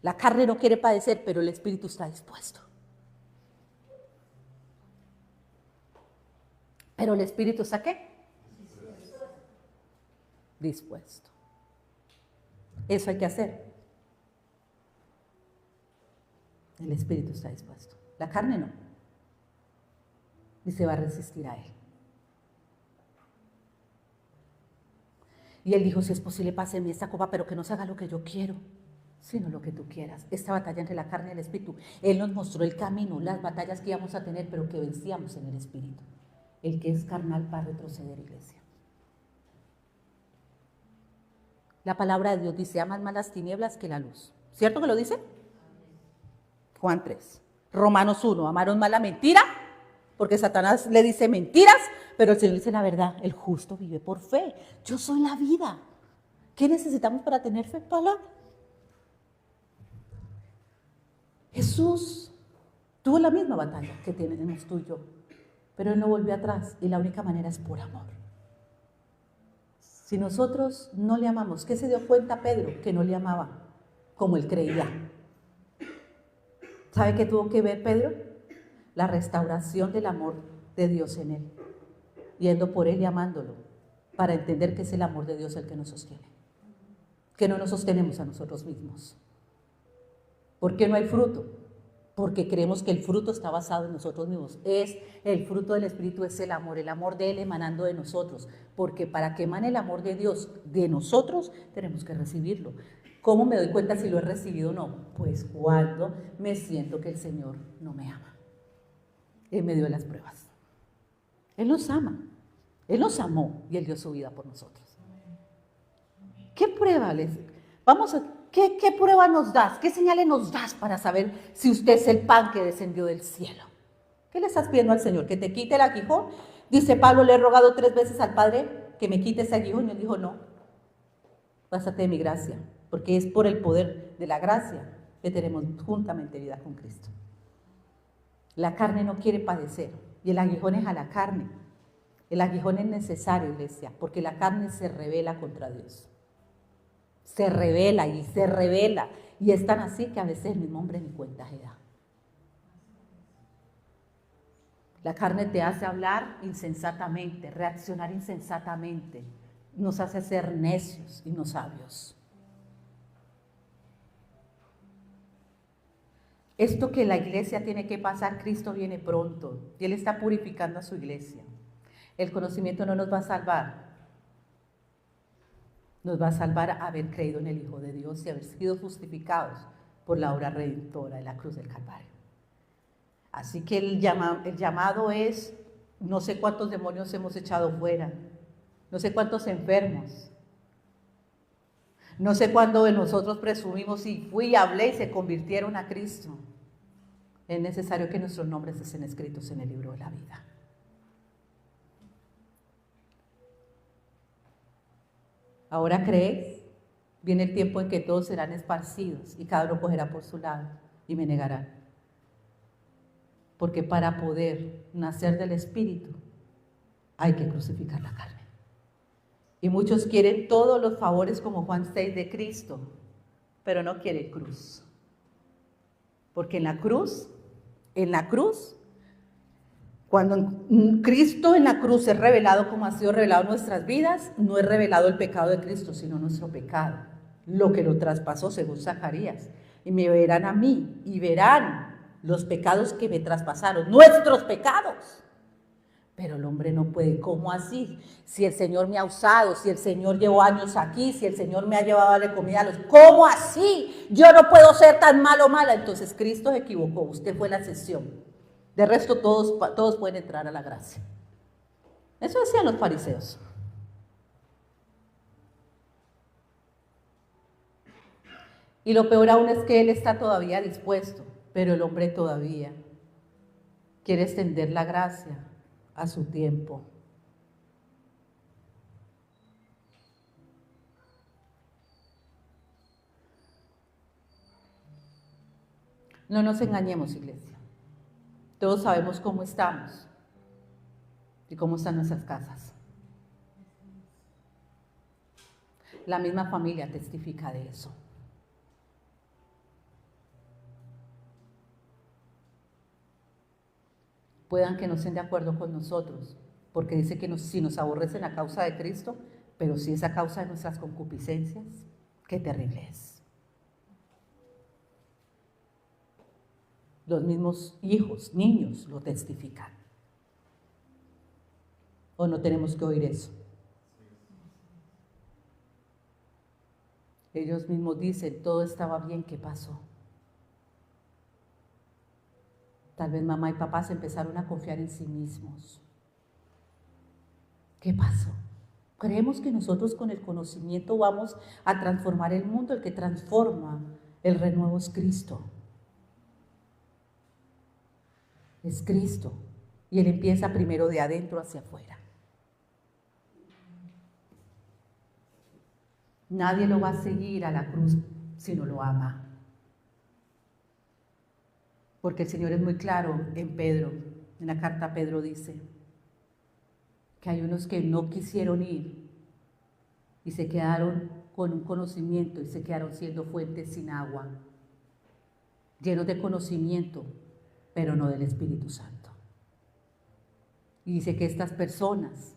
La carne no quiere padecer, pero el espíritu está dispuesto. Pero el espíritu está ¿qué? Dispuesto. Eso hay que hacer. El espíritu está dispuesto. La carne no. Y se va a resistir a él. Y él dijo, si es posible, páseme esta copa, pero que no se haga lo que yo quiero, sino lo que tú quieras. Esta batalla entre la carne y el espíritu. Él nos mostró el camino, las batallas que íbamos a tener, pero que vencíamos en el espíritu. El que es carnal va a retroceder, iglesia. La palabra de Dios dice, aman más las tinieblas que la luz. ¿Cierto que lo dice? Juan 3. Romanos 1, amaron más la mentira, porque Satanás le dice mentiras, pero el Señor dice la verdad. El justo vive por fe. Yo soy la vida. ¿Qué necesitamos para tener fe? Palabra. Jesús tuvo la misma batalla que tenemos tú y yo, pero Él no volvió atrás y la única manera es por amor. Si nosotros no le amamos, ¿qué se dio cuenta Pedro? Que no le amaba como él creía. ¿Sabe qué tuvo que ver Pedro? La restauración del amor de Dios en él, yendo por él y amándolo, para entender que es el amor de Dios el que nos sostiene, que no nos sostenemos a nosotros mismos. ¿Por qué no hay fruto? Porque creemos que el fruto está basado en nosotros mismos. El fruto del Espíritu es el amor de Él emanando de nosotros, porque para que emane el amor de Dios de nosotros, tenemos que recibirlo. ¿Cómo me doy cuenta si lo he recibido o no? Pues cuando me siento que el Señor no me ama, en medio de las pruebas. Él nos ama, Él nos amó y Él dio su vida por nosotros. ¿Qué prueba ¿Qué prueba nos das? ¿Qué señales nos das para saber si usted es el pan que descendió del cielo? ¿Qué le estás pidiendo al Señor? ¿Que te quite el aguijón? Dice Pablo, le he rogado 3 veces al Padre que me quite ese aguijón. Y él dijo, no, bástate de mi gracia, porque es por el poder de la gracia que tenemos juntamente vida con Cristo. La carne no quiere padecer y el aguijón es a la carne. El aguijón es necesario, iglesia, porque la carne se rebela contra Dios. Se revela y se revela. Y es tan así que a veces el mismo hombre ni cuenta se da. La carne te hace hablar insensatamente, reaccionar insensatamente. Nos hace ser necios y no sabios. Esto que la iglesia tiene que pasar, Cristo viene pronto. Y Él está purificando a su iglesia. El conocimiento no nos va a salvar. Nos va a salvar haber creído en el Hijo de Dios y haber sido justificados por la obra redentora de la cruz del Calvario. Así que el llamado es, no sé cuántos demonios hemos echado fuera, no sé cuántos enfermos, no sé cuándo de nosotros presumimos y fui y hablé y se convirtieron a Cristo. Es necesario que nuestros nombres estén escritos en el libro de la vida. Ahora crees, viene el tiempo en que todos serán esparcidos y cada uno cogerá por su lado y me negarán. Porque para poder nacer del Espíritu hay que crucificar la carne. Y muchos quieren todos los favores como Juan 6 de Cristo, pero no quieren cruz. Porque en la cruz, cuando Cristo en la cruz es revelado como ha sido revelado en nuestras vidas, no es revelado el pecado de Cristo, sino nuestro pecado, lo que lo traspasó según Zacarías. Y me verán a mí y verán los pecados que me traspasaron, nuestros pecados. Pero el hombre no puede. ¿Cómo así? Si el Señor me ha usado, si el Señor llevó años aquí, si el Señor me ha llevado a darle comida a los... ¿Cómo así? Yo no puedo ser tan malo o mala. Entonces Cristo se equivocó, usted fue la excepción. De resto todos pueden entrar a la gracia. Eso decían los fariseos. Y lo peor aún es que Él está todavía dispuesto, pero el hombre todavía quiere extender la gracia a su tiempo. No nos engañemos, iglesia. Todos sabemos cómo estamos y cómo están nuestras casas. La misma familia testifica de eso. Puedan que no estén de acuerdo con nosotros, porque dice que si nos aborrecen a causa de Cristo, pero si es a causa de nuestras concupiscencias, qué terrible es. Los mismos hijos, niños, lo testifican. ¿O no tenemos que oír eso? Ellos mismos dicen, todo estaba bien, ¿qué pasó? Tal vez mamá y papá se empezaron a confiar en sí mismos. ¿Qué pasó? Creemos que nosotros con el conocimiento vamos a transformar el mundo. El que transforma el renuevo es Cristo. Es Cristo. Y Él empieza primero de adentro hacia afuera. Nadie lo va a seguir a la cruz si no lo ama. Porque el Señor es muy claro en Pedro, en la carta a Pedro dice que hay unos que no quisieron ir y se quedaron con un conocimiento y se quedaron siendo fuentes sin agua, llenos de conocimiento, pero no del Espíritu Santo. Y dice que estas personas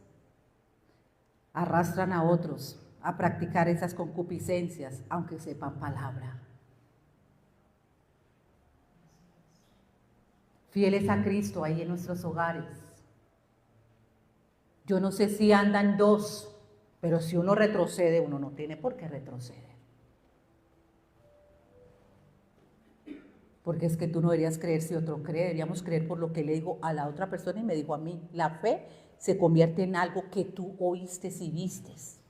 arrastran a otros a practicar esas concupiscencias, aunque sepan palabra. Fieles a Cristo ahí en nuestros hogares. Yo no sé si andan dos, pero si uno retrocede, uno no tiene por qué retroceder. Porque es que tú no deberías creer si otro cree, deberíamos creer por lo que le digo a la otra persona y me dijo a mí. La fe se convierte en algo que tú oíste y vistes.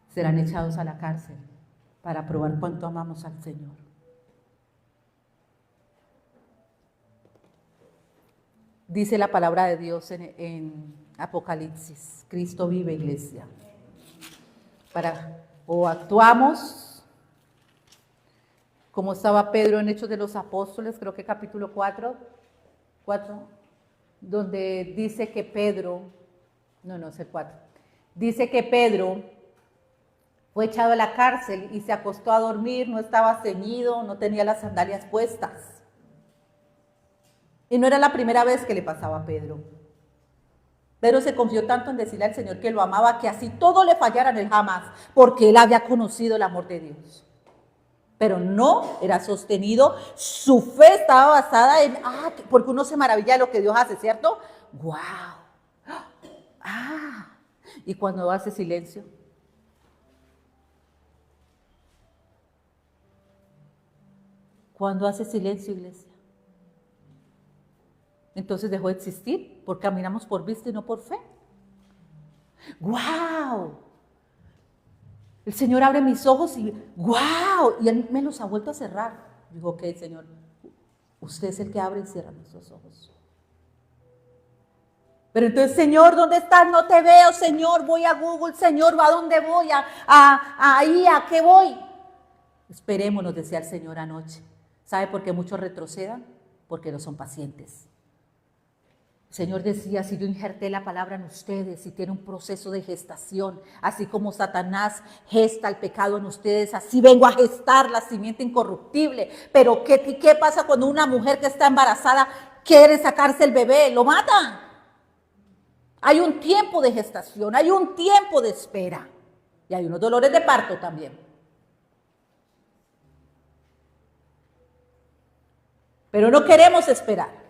Serán echados a la cárcel para probar cuánto amamos al Señor. Dice la palabra de Dios en Apocalipsis, Cristo vive, iglesia. O actuamos como estaba Pedro en Hechos de los Apóstoles, creo que capítulo 4, donde dice que Pedro, no es el 4, dice que Pedro fue echado a la cárcel y se acostó a dormir, no estaba ceñido, no tenía las sandalias puestas. Y no era la primera vez que le pasaba a Pedro. Pedro se confió tanto en decirle al Señor que lo amaba, que así todo le fallara en él jamás, porque él había conocido el amor de Dios. Pero no era sostenido, su fe estaba basada en, porque uno se maravilla de lo que Dios hace, ¿cierto? ¡Wow! Y cuando hace silencio, iglesia, entonces dejó de existir, porque caminamos por vista y no por fe. ¡Guau! El Señor abre mis ojos y ¡guau! Y Él me los ha vuelto a cerrar. Digo, ok, Señor, usted es el que abre y cierra nuestros ojos. Pero entonces, Señor, ¿dónde estás? No te veo, Señor, voy a Google, Señor, ¿a dónde voy? ¿A qué voy? Esperémonos, decía el Señor anoche. ¿Sabe por qué muchos retrocedan? Porque no son pacientes. El Señor decía, si yo injerté la palabra en ustedes, si tiene un proceso de gestación, así como Satanás gesta el pecado en ustedes, así vengo a gestar la simiente incorruptible. Pero ¿qué pasa cuando una mujer que está embarazada quiere sacarse el bebé? Lo mata. Hay un tiempo de gestación, hay un tiempo de espera y hay unos dolores de parto también. Pero no queremos esperar.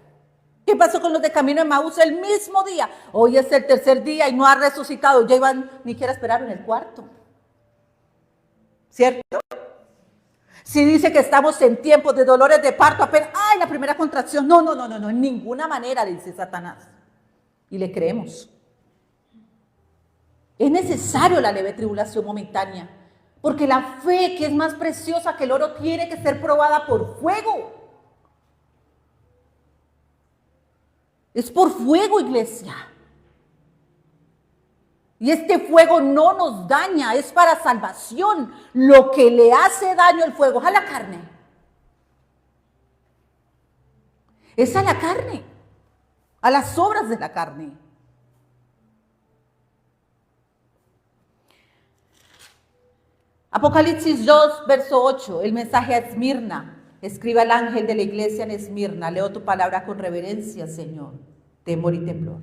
¿Qué pasó con los de Camino de Emaús? El mismo día. Hoy es el tercer día y no ha resucitado. Ya iban ni siquiera esperar en el cuarto. ¿Cierto? Si dice que estamos en tiempos de dolores de parto, apenas, la primera contracción. No, en ninguna manera, dice Satanás. Y le creemos. Es necesario la leve tribulación momentánea, porque la fe, que es más preciosa que el oro, tiene que ser probada por fuego. Es por fuego, iglesia. Y este fuego no nos daña, es para salvación. Lo que le hace daño el fuego es a la carne. Es a la carne, a las obras de la carne. Apocalipsis 2, verso 8, el mensaje a Esmirna. Escribe al ángel de la iglesia en Esmirna, leo tu palabra con reverencia, Señor, temor y temblor.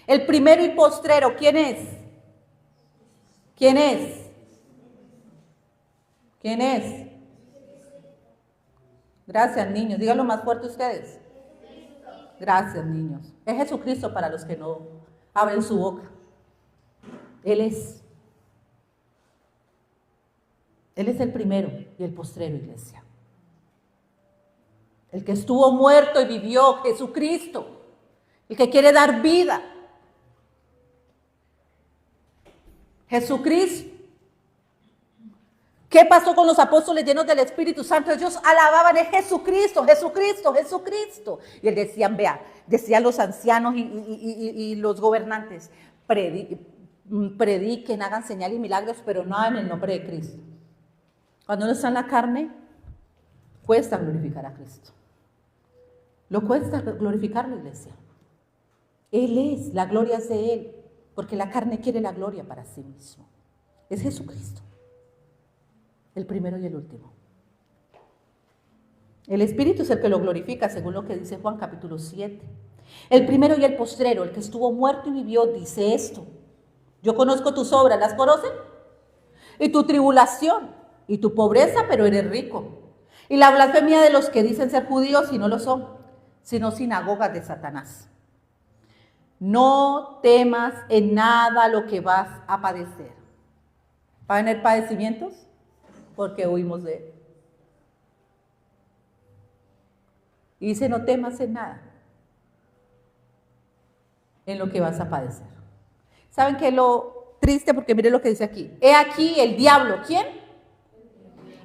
El primero y postrero, ¿quién es? ¿Quién es? ¿Quién es? Gracias, niños. Díganlo más fuerte ustedes. Gracias, niños. Es Jesucristo para los que no abren su boca. Él es. Él es el primero y el postrero, iglesia. El que estuvo muerto y vivió, Jesucristo. El que quiere dar vida. Jesucristo. ¿Qué pasó con los apóstoles llenos del Espíritu Santo? Ellos alababan a Jesucristo, Jesucristo, Jesucristo. Y decían, decían los ancianos y los gobernantes, prediquen, hagan señales y milagros, pero no en el nombre de Cristo. Cuando uno está en la carne, cuesta glorificar a Cristo. Lo cuesta glorificarlo, iglesia. Él es, la gloria es de Él, porque la carne quiere la gloria para sí mismo. Es Jesucristo, el primero y el último. El Espíritu es el que lo glorifica, según lo que dice Juan capítulo 7. El primero y el postrero, el que estuvo muerto y vivió, dice esto: yo conozco tus obras, ¿las conocen? Y tu tribulación y tu pobreza, pero eres rico. Y la blasfemia de los que dicen ser judíos y no lo son, sino sinagogas de Satanás. No temas en nada lo que vas a padecer. ¿Va a tener padecimientos? Porque huimos de él. Y dice, no temas en nada en lo que vas a padecer. ¿Saben qué es lo triste? Porque miren lo que dice aquí. He aquí el diablo. ¿Quién?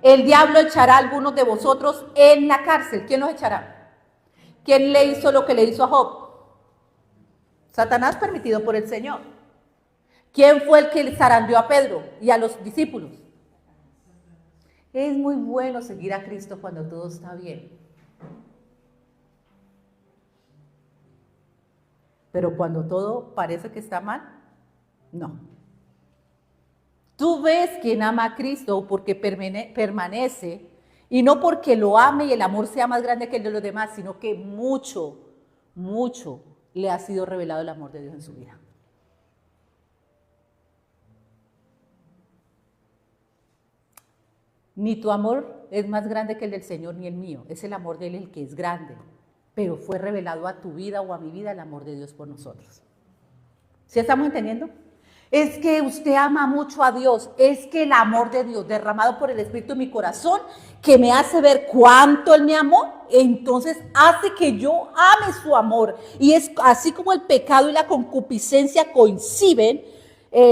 El diablo echará a algunos de vosotros en la cárcel. ¿Quién los echará? ¿Quién le hizo lo que le hizo a Job? Satanás, permitido por el Señor. ¿Quién fue el que zarandeó a Pedro y a los discípulos? Es muy bueno seguir a Cristo cuando todo está bien. Pero cuando todo parece que está mal, no. Tú ves quién ama a Cristo porque permanece, y no porque lo ame y el amor sea más grande que el de los demás, sino que mucho le ha sido revelado el amor de Dios en su vida. Ni tu amor es más grande que el del Señor, ni el mío. Es el amor de Él el que es grande. Pero fue revelado a tu vida o a mi vida el amor de Dios por nosotros. ¿Sí estamos entendiendo? Es que usted ama mucho a Dios. Es que el amor de Dios derramado por el Espíritu en mi corazón, que me hace ver cuánto Él me amó, entonces hace que yo ame su amor. Y es así como el pecado y la concupiscencia coinciden.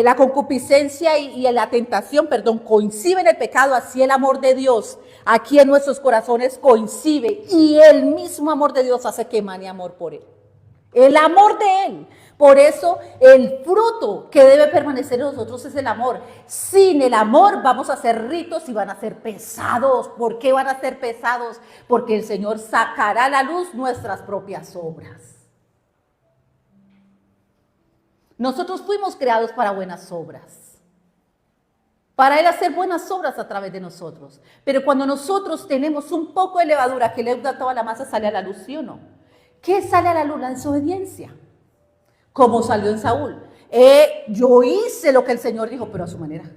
La concupiscencia y la tentación, coinciden el pecado, así el amor de Dios aquí en nuestros corazones coincide, y el mismo amor de Dios hace que emane amor por Él. El amor de Él. Por eso el fruto que debe permanecer en nosotros es el amor. Sin el amor vamos a ser ritos y van a ser pesados. ¿Por qué van a ser pesados? Porque el Señor sacará a la luz nuestras propias obras. Nosotros fuimos creados para buenas obras, para Él hacer buenas obras a través de nosotros. Pero cuando nosotros tenemos un poco de levadura que leuda toda la masa, sale a la luz, ¿sí o no? ¿Qué sale a la luz? La desobediencia. Como salió en Saúl. Yo hice lo que el Señor dijo, pero a su manera.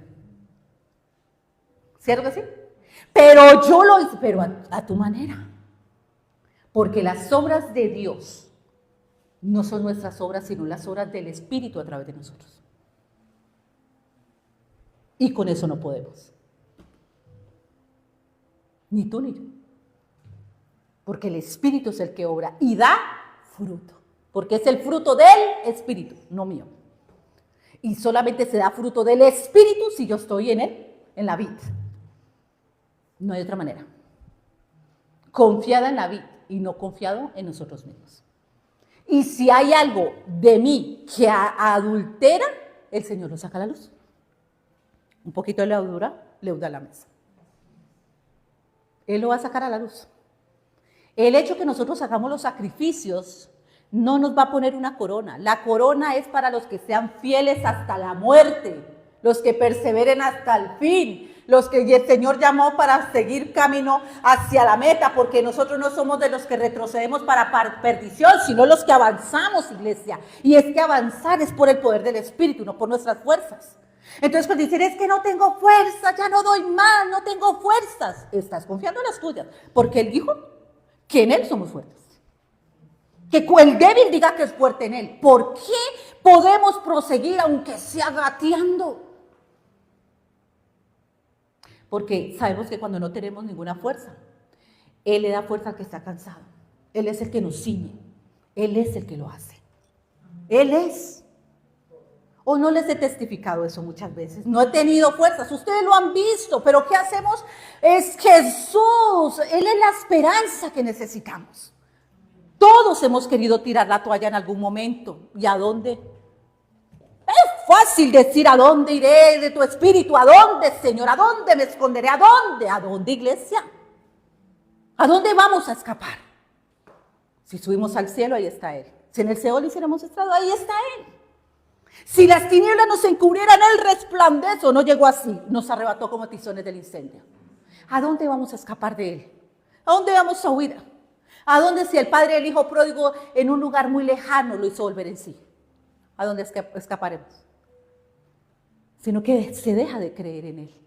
¿Cierto que sí? Pero yo lo hice, pero a tu manera. Porque las obras de Dios no son nuestras obras, sino las obras del Espíritu a través de nosotros. Y con eso no podemos. Ni tú ni yo. Porque el Espíritu es el que obra y da fruto. Porque es el fruto del Espíritu, no mío. Y solamente se da fruto del Espíritu si yo estoy en él, en la vid. No hay otra manera. Confiada en la vid y no confiado en nosotros mismos. Y si hay algo de mí que adultera, el Señor lo saca a la luz. Un poquito de levadura leuda la mesa. Él lo va a sacar a la luz. El hecho que nosotros hagamos los sacrificios no nos va a poner una corona. La corona es para los que sean fieles hasta la muerte, los que perseveren hasta el fin, los que el Señor llamó para seguir camino hacia la meta, porque nosotros no somos de los que retrocedemos para perdición, sino los que avanzamos, iglesia. Y es que avanzar es por el poder del Espíritu, no por nuestras fuerzas. Entonces, cuando dicen, es que no tengo fuerza, ya no doy más, no tengo fuerzas, estás confiando en las tuyas, porque Él dijo que en Él somos fuertes. Que el débil diga que es fuerte en Él. ¿Por qué podemos proseguir aunque sea gateando? Porque sabemos que cuando no tenemos ninguna fuerza, Él le da fuerza al que está cansado. Él es el que nos ciñe. Él es el que lo hace. Él es. O no les he testificado eso muchas veces. No he tenido fuerzas. Ustedes lo han visto. Pero ¿qué hacemos? Es Jesús. Él es la esperanza que necesitamos. Todos hemos querido tirar la toalla en algún momento. ¿Y a dónde? Es fácil decir a dónde iré de tu espíritu. ¿A dónde, Señor? ¿A dónde me esconderé? ¿A dónde? ¿A dónde, iglesia? ¿A dónde vamos a escapar? Si subimos al cielo, ahí está Él. Si en el Seol hiciéramos estrado, ahí está Él. Si las tinieblas nos encubrieran, Él resplandece. O no llegó así, nos arrebató como tizones del incendio. ¿A dónde vamos a escapar de Él? ¿A dónde vamos a huir? ¿A dónde si el padre del hijo pródigo en un lugar muy lejano lo hizo volver en sí? ¿A dónde escaparemos? Sino que se deja de creer en él.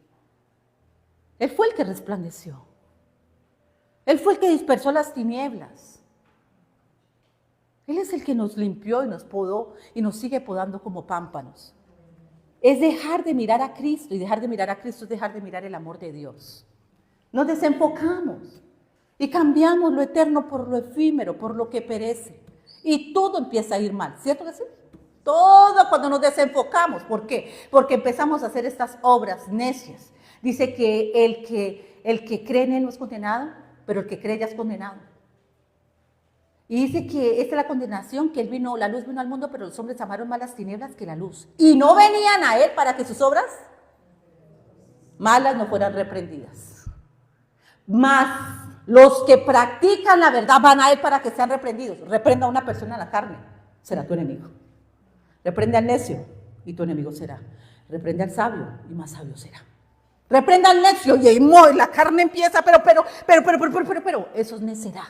Él fue el que resplandeció. Él fue el que dispersó las tinieblas. Él es el que nos limpió y nos podó y nos sigue podando como pámpanos. Es dejar de mirar a Cristo, y dejar de mirar a Cristo es dejar de mirar el amor de Dios. Nos desenfocamos y cambiamos lo eterno por lo efímero, por lo que perece. Y todo empieza a ir mal, ¿cierto que sí? Todo cuando nos desenfocamos. ¿Por qué? Porque empezamos a hacer estas obras necias. Dice que el que cree en él no es condenado, pero el que cree ya es condenado. Y dice que esta es la condenación, que la luz vino al mundo, pero los hombres amaron más las tinieblas que la luz. Y no venían a él para que sus obras malas no fueran reprendidas. Mas los que practican la verdad van a él para que sean reprendidos. Reprenda a una persona en la carne, será tu enemigo. Reprende al necio y tu enemigo será. Reprende al sabio y más sabio será. Reprenda al necio y la carne empieza, pero, eso es necedad.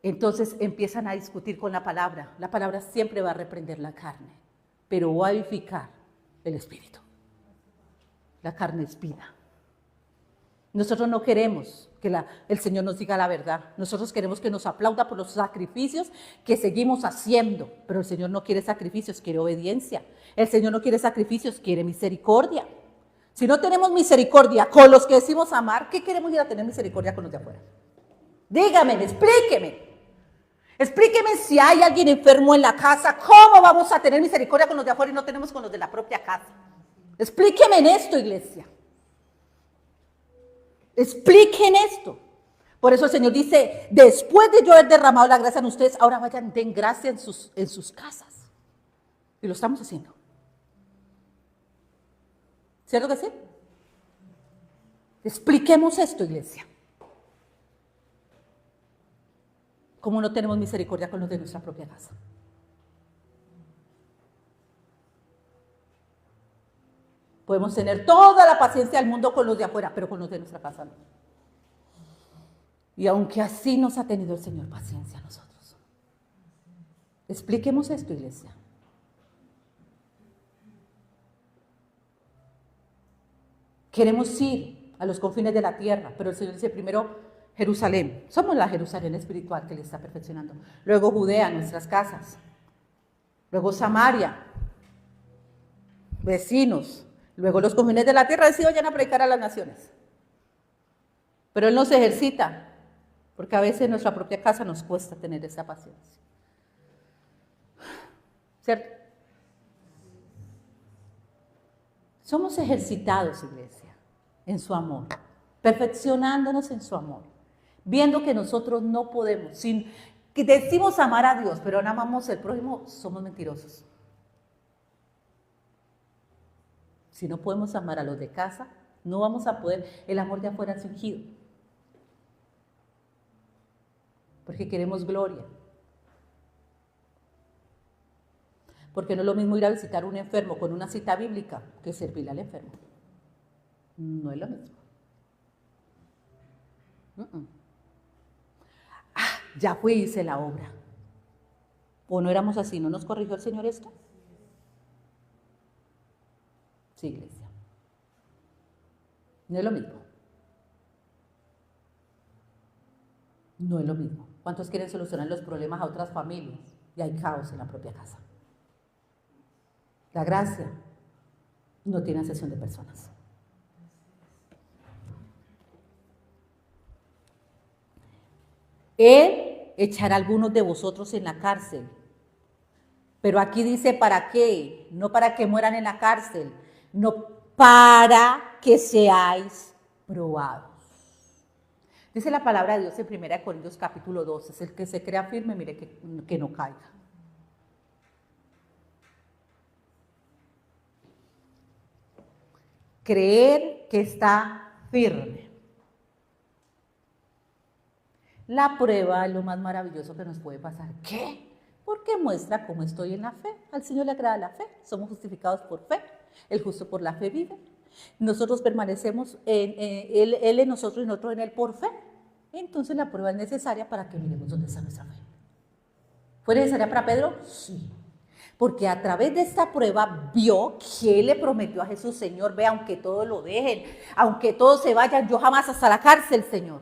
Entonces empiezan a discutir con la palabra. La palabra siempre va a reprender la carne, pero va a edificar el espíritu. La carne es vida. Nosotros no queremos que el Señor nos diga la verdad. Nosotros queremos que nos aplauda por los sacrificios que seguimos haciendo. Pero el Señor no quiere sacrificios, quiere obediencia. El Señor no quiere sacrificios, quiere misericordia. Si no tenemos misericordia con los que decimos amar, ¿qué queremos ir a tener misericordia con los de afuera? Dígame, explíqueme. Explíqueme si hay alguien enfermo en la casa, ¿cómo vamos a tener misericordia con los de afuera y no tenemos con los de la propia casa? Explíqueme en esto, iglesia. Expliquen esto. Por eso el Señor dice, después de yo haber derramado la gracia en ustedes, ahora vayan, den gracia en sus casas. Y lo estamos haciendo. ¿Cierto que sí? Expliquemos esto, iglesia. ¿Cómo no tenemos misericordia con los de nuestra propia casa? Podemos tener toda la paciencia del mundo con los de afuera, pero con los de nuestra casa no. Y aunque así nos ha tenido el Señor paciencia a nosotros. Expliquemos esto, iglesia. Queremos ir a los confines de la tierra, pero el Señor dice primero Jerusalén. Somos la Jerusalén espiritual que le está perfeccionando. Luego Judea, nuestras casas. Luego Samaria, vecinos. Luego los confines de la tierra, sí, vayan a predicar a las naciones. Pero Él nos ejercita, porque a veces en nuestra propia casa nos cuesta tener esa paciencia. ¿Cierto? Somos ejercitados, iglesia, en su amor, perfeccionándonos en su amor, viendo que nosotros no podemos, que decimos amar a Dios, pero no amamos al prójimo, somos mentirosos. Si no podemos amar a los de casa, no vamos a poder, el amor de afuera es fingido. Porque queremos gloria. Porque no es lo mismo ir a visitar a un enfermo con una cita bíblica que servirle al enfermo. No es lo mismo. Ya fui y hice la obra. ¿O no éramos así? ¿No nos corrigió el Señor esto? Sí, iglesia. No es lo mismo. No es lo mismo. ¿Cuántos quieren solucionar los problemas a otras familias? Y hay caos en la propia casa. La gracia no tiene acepción de personas. Él echará a algunos de vosotros en la cárcel. Pero aquí dice ¿para qué? No para que mueran en la cárcel, no para que seáis probados. Dice la palabra de Dios en 1 Corintios capítulo 12, es el que se crea firme, mire que no caiga. Creer que está firme. La prueba es lo más maravilloso que nos puede pasar. ¿Qué? Porque muestra cómo estoy en la fe. Al Señor le agrada la fe. Somos justificados por fe. El justo por la fe vive. Nosotros permanecemos Él en nosotros y nosotros en Él por fe. Entonces la prueba es necesaria para que miremos dónde está nuestra fe. ¿Fue necesaria para Pedro? Sí. Porque a través de esta prueba vio que él le prometió a Jesús, Señor, ve, aunque todos lo dejen, aunque todos se vayan, yo jamás hasta la cárcel, Señor.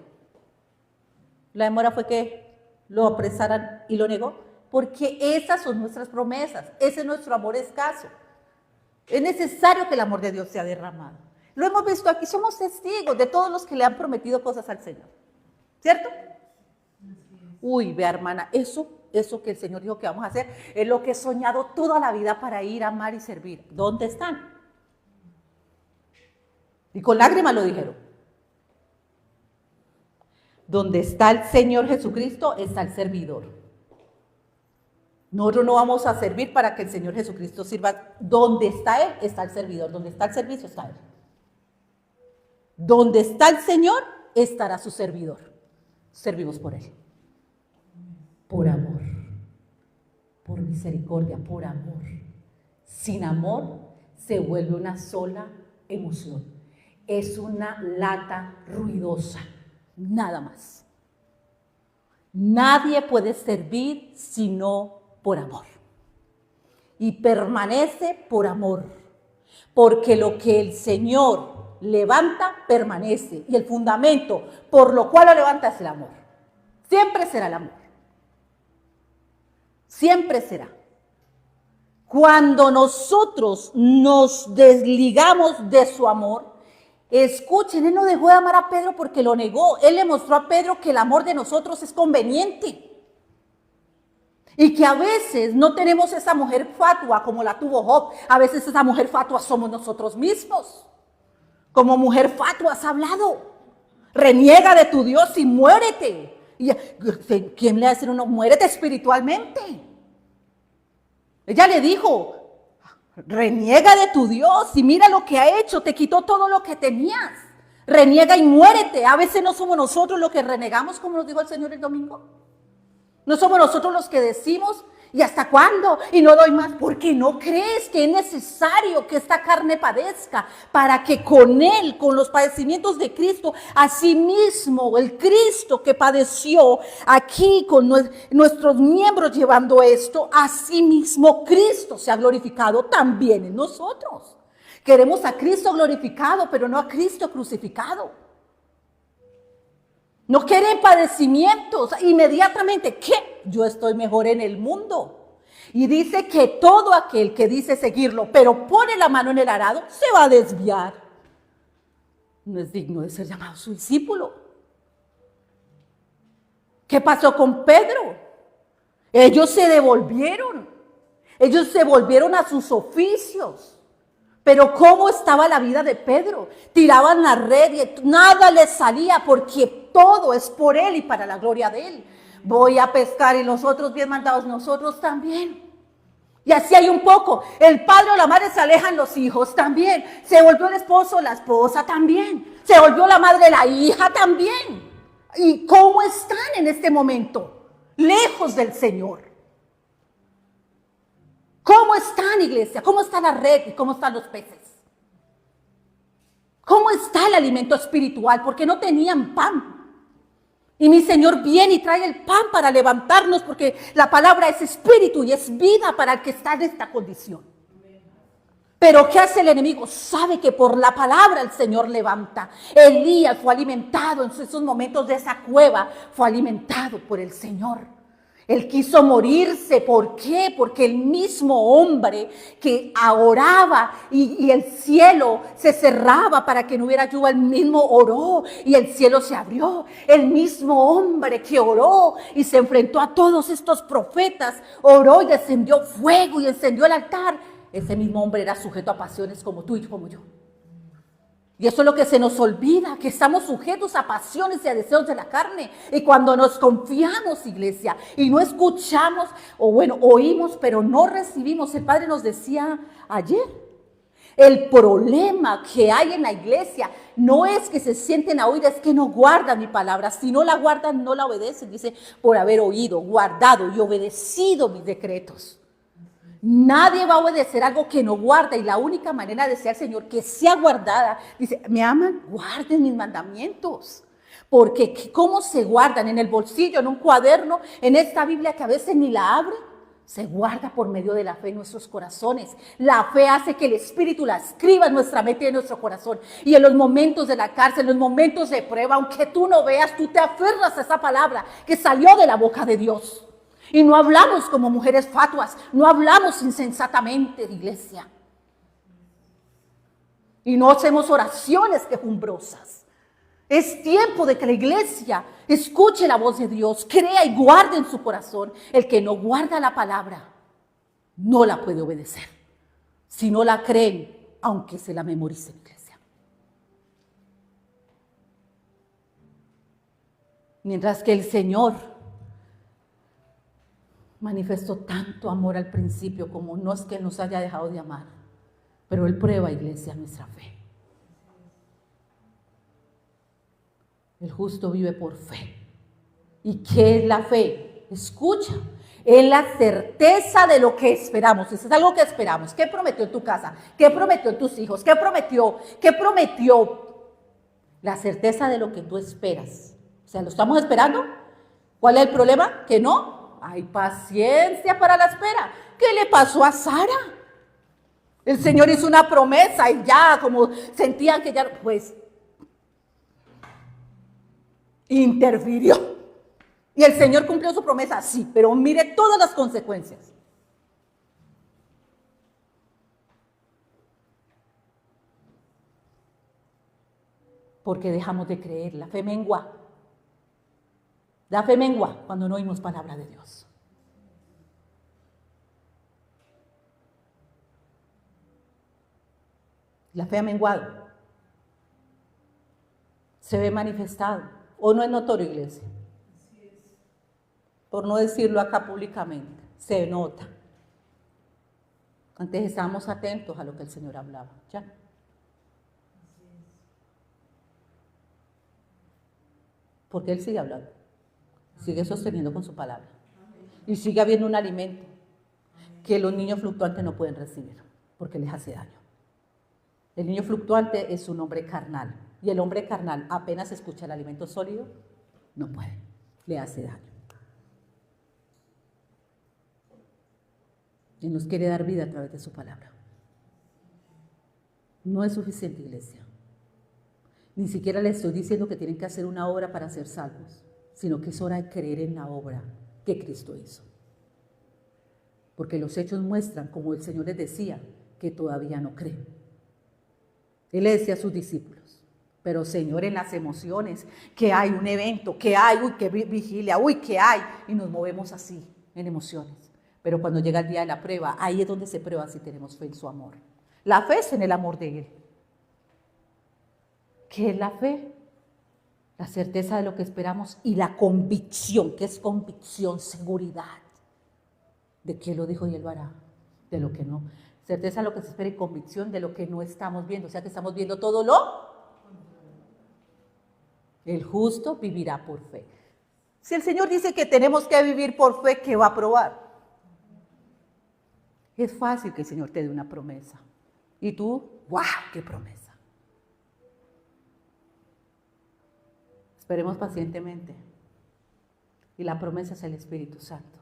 La demora fue que lo apresaran y lo negó, porque esas son nuestras promesas, ese es nuestro amor escaso. Es necesario que el amor de Dios sea derramado. Lo hemos visto aquí, somos testigos de todos los que le han prometido cosas al Señor, ¿cierto? Uy, vea, hermana, eso que el Señor dijo que vamos a hacer es lo que he soñado toda la vida para ir a amar y servir. ¿Dónde están? Y con lágrimas lo dijeron. Donde está el Señor Jesucristo está el servidor. Nosotros no vamos a servir para que el Señor Jesucristo sirva. Donde está Él está el servidor. Donde está el servicio está Él. Donde está el Señor estará su servidor. Servimos por Él. Por amor, por misericordia, por amor. Sin amor se vuelve una sola emoción. Es una lata ruidosa, nada más. Nadie puede servir sino por amor. Y permanece por amor. Porque lo que el Señor levanta, permanece. Y el fundamento por lo cual lo levanta es el amor. Siempre será el amor. Siempre será. Cuando nosotros nos desligamos de su amor, escuchen, Él no dejó de amar a Pedro porque lo negó. Él le mostró a Pedro que el amor de nosotros es conveniente. Y que a veces no tenemos esa mujer fatua como la tuvo Job. A veces esa mujer fatua somos nosotros mismos. Como mujer fatua has hablado. Reniega de tu Dios y muérete. Y ¿quién le va a decir uno? Muérete espiritualmente. Ella le dijo, reniega de tu Dios y mira lo que ha hecho, te quitó todo lo que tenías. Reniega y muérete. A veces no somos nosotros los que renegamos, como nos dijo el Señor el domingo. No somos nosotros los que decimos, ¿y hasta cuándo? Y no doy más. Porque no crees que es necesario que esta carne padezca para que con Él, con los padecimientos de Cristo, asimismo el Cristo que padeció aquí con nuestros miembros llevando esto, asimismo Cristo se ha glorificado también en nosotros. Queremos a Cristo glorificado, pero no a Cristo crucificado. No quieren padecimientos. Inmediatamente, ¿qué? Yo estoy mejor en el mundo. Y dice que todo aquel que dice seguirlo, pero pone la mano en el arado, se va a desviar. No es digno de ser llamado su discípulo. ¿Qué pasó con Pedro? Ellos se devolvieron. Ellos se volvieron a sus oficios. Pero ¿cómo estaba la vida de Pedro? Tiraban la red y nada les salía porque todo es por Él y para la gloria de Él. Voy a pescar y los otros bien mandados, nosotros también. Y así hay un poco. El padre o la madre se alejan, los hijos también. Se volvió el esposo, la esposa también. Se volvió la madre, la hija también. ¿Y cómo están en este momento? Lejos del Señor. ¿Cómo están, iglesia? ¿Cómo está la red y cómo están los peces? ¿Cómo está el alimento espiritual? Porque no tenían pan. Y mi Señor viene y trae el pan para levantarnos, porque la palabra es espíritu y es vida para el que está en esta condición. Pero ¿qué hace el enemigo? Sabe que por la palabra el Señor levanta. Elías fue alimentado en esos momentos de esa cueva, fue alimentado por el Señor. Él quiso morirse. ¿Por qué? Porque el mismo hombre que oraba y el cielo se cerraba para que no hubiera lluvia, el mismo oró y el cielo se abrió. El mismo hombre que oró y se enfrentó a todos estos profetas, oró y descendió fuego y encendió el altar. Ese mismo hombre era sujeto a pasiones como tú y como yo. Y eso es lo que se nos olvida, que estamos sujetos a pasiones y a deseos de la carne. Y cuando nos confiamos, iglesia, y no escuchamos, o bueno, oímos, pero no recibimos. El Padre nos decía ayer, el problema que hay en la iglesia no es que se sienten a oír, es que no guardan mi palabra. Si no la guardan, no la obedecen. Dice, por haber oído, guardado y obedecido mis decretos. Nadie va a obedecer algo que no guarda, y la única manera de ser al Señor que sea guardada, dice, me aman, guarden mis mandamientos, Porque ¿cómo se guardan? En el bolsillo, en un cuaderno, en esta Biblia que a veces ni la abre. Se guarda por medio de la fe en nuestros corazones. La fe hace que el Espíritu la escriba en nuestra mente y en nuestro corazón. Y en los momentos de la cárcel, en los momentos de prueba, aunque tú no veas, tú te aferras a esa palabra que salió de la boca de Dios. Y no hablamos como mujeres fatuas, no hablamos insensatamente, iglesia. Y no hacemos oraciones quejumbrosas. Es tiempo de que la iglesia escuche la voz de Dios, crea y guarde en su corazón. El que no guarda la palabra no la puede obedecer. Si no la creen, aunque se la memoricen, iglesia. Mientras que el Señor manifestó tanto amor al principio, como no es que Él nos haya dejado de amar, pero Él prueba, iglesia, nuestra fe. El justo vive por fe. ¿Y qué es la fe? Escucha, es la certeza de lo que esperamos. Eso es algo que esperamos. ¿Qué prometió en tu casa? ¿Qué prometió en tus hijos? ¿Qué prometió? ¿Qué prometió? La certeza de lo que tú esperas. O sea, ¿lo estamos esperando? ¿Cuál es el problema? Que no hay paciencia para la espera. ¿Qué le pasó a Sara? El Señor hizo una promesa y ya, como sentían que ya, pues, interfirió. Y el Señor cumplió su promesa, sí, pero mire todas las consecuencias. Porque dejamos de creer, la fe mengua. La fe mengua cuando no oímos palabra de Dios. La fe ha menguado. Se ve manifestado. ¿O no es notorio, iglesia? Por no decirlo acá públicamente, se nota. Antes estábamos atentos a lo que el Señor hablaba, ¿ya? Porque Él sigue hablando, sigue sosteniendo con su palabra. Y sigue habiendo un alimento que los niños fluctuantes no pueden recibir, porque les hace daño. El niño fluctuante es un hombre carnal. Y el hombre carnal apenas escucha el alimento sólido, no puede, le hace daño. Y nos quiere dar vida a través de su palabra. No es suficiente, iglesia. Ni siquiera les estoy diciendo que tienen que hacer una obra para ser salvos, sino que es hora de creer en la obra que Cristo hizo. Porque los hechos muestran, como el Señor les decía, que todavía no creen. Él le decía a sus discípulos, pero Señor, en las emociones, que hay un evento, que hay, uy, que vigilia, uy, que hay, y nos movemos así, en emociones. Pero cuando llega el día de la prueba, ahí es donde se prueba si tenemos fe en su amor. La fe es en el amor de Él. ¿Qué es la fe? La certeza de lo que esperamos y la convicción. ¿Qué es convicción? Seguridad de que Él lo dijo y Él lo hará, de lo que no. Certeza de lo que se espera y convicción de lo que no estamos viendo. O sea que estamos viendo todo lo. El justo vivirá por fe. Si el Señor dice que tenemos que vivir por fe, ¿qué va a probar? Es fácil que el Señor te dé una promesa. Y tú, ¡guau! ¡Qué promesa! Esperemos pacientemente. Y la promesa es el Espíritu Santo.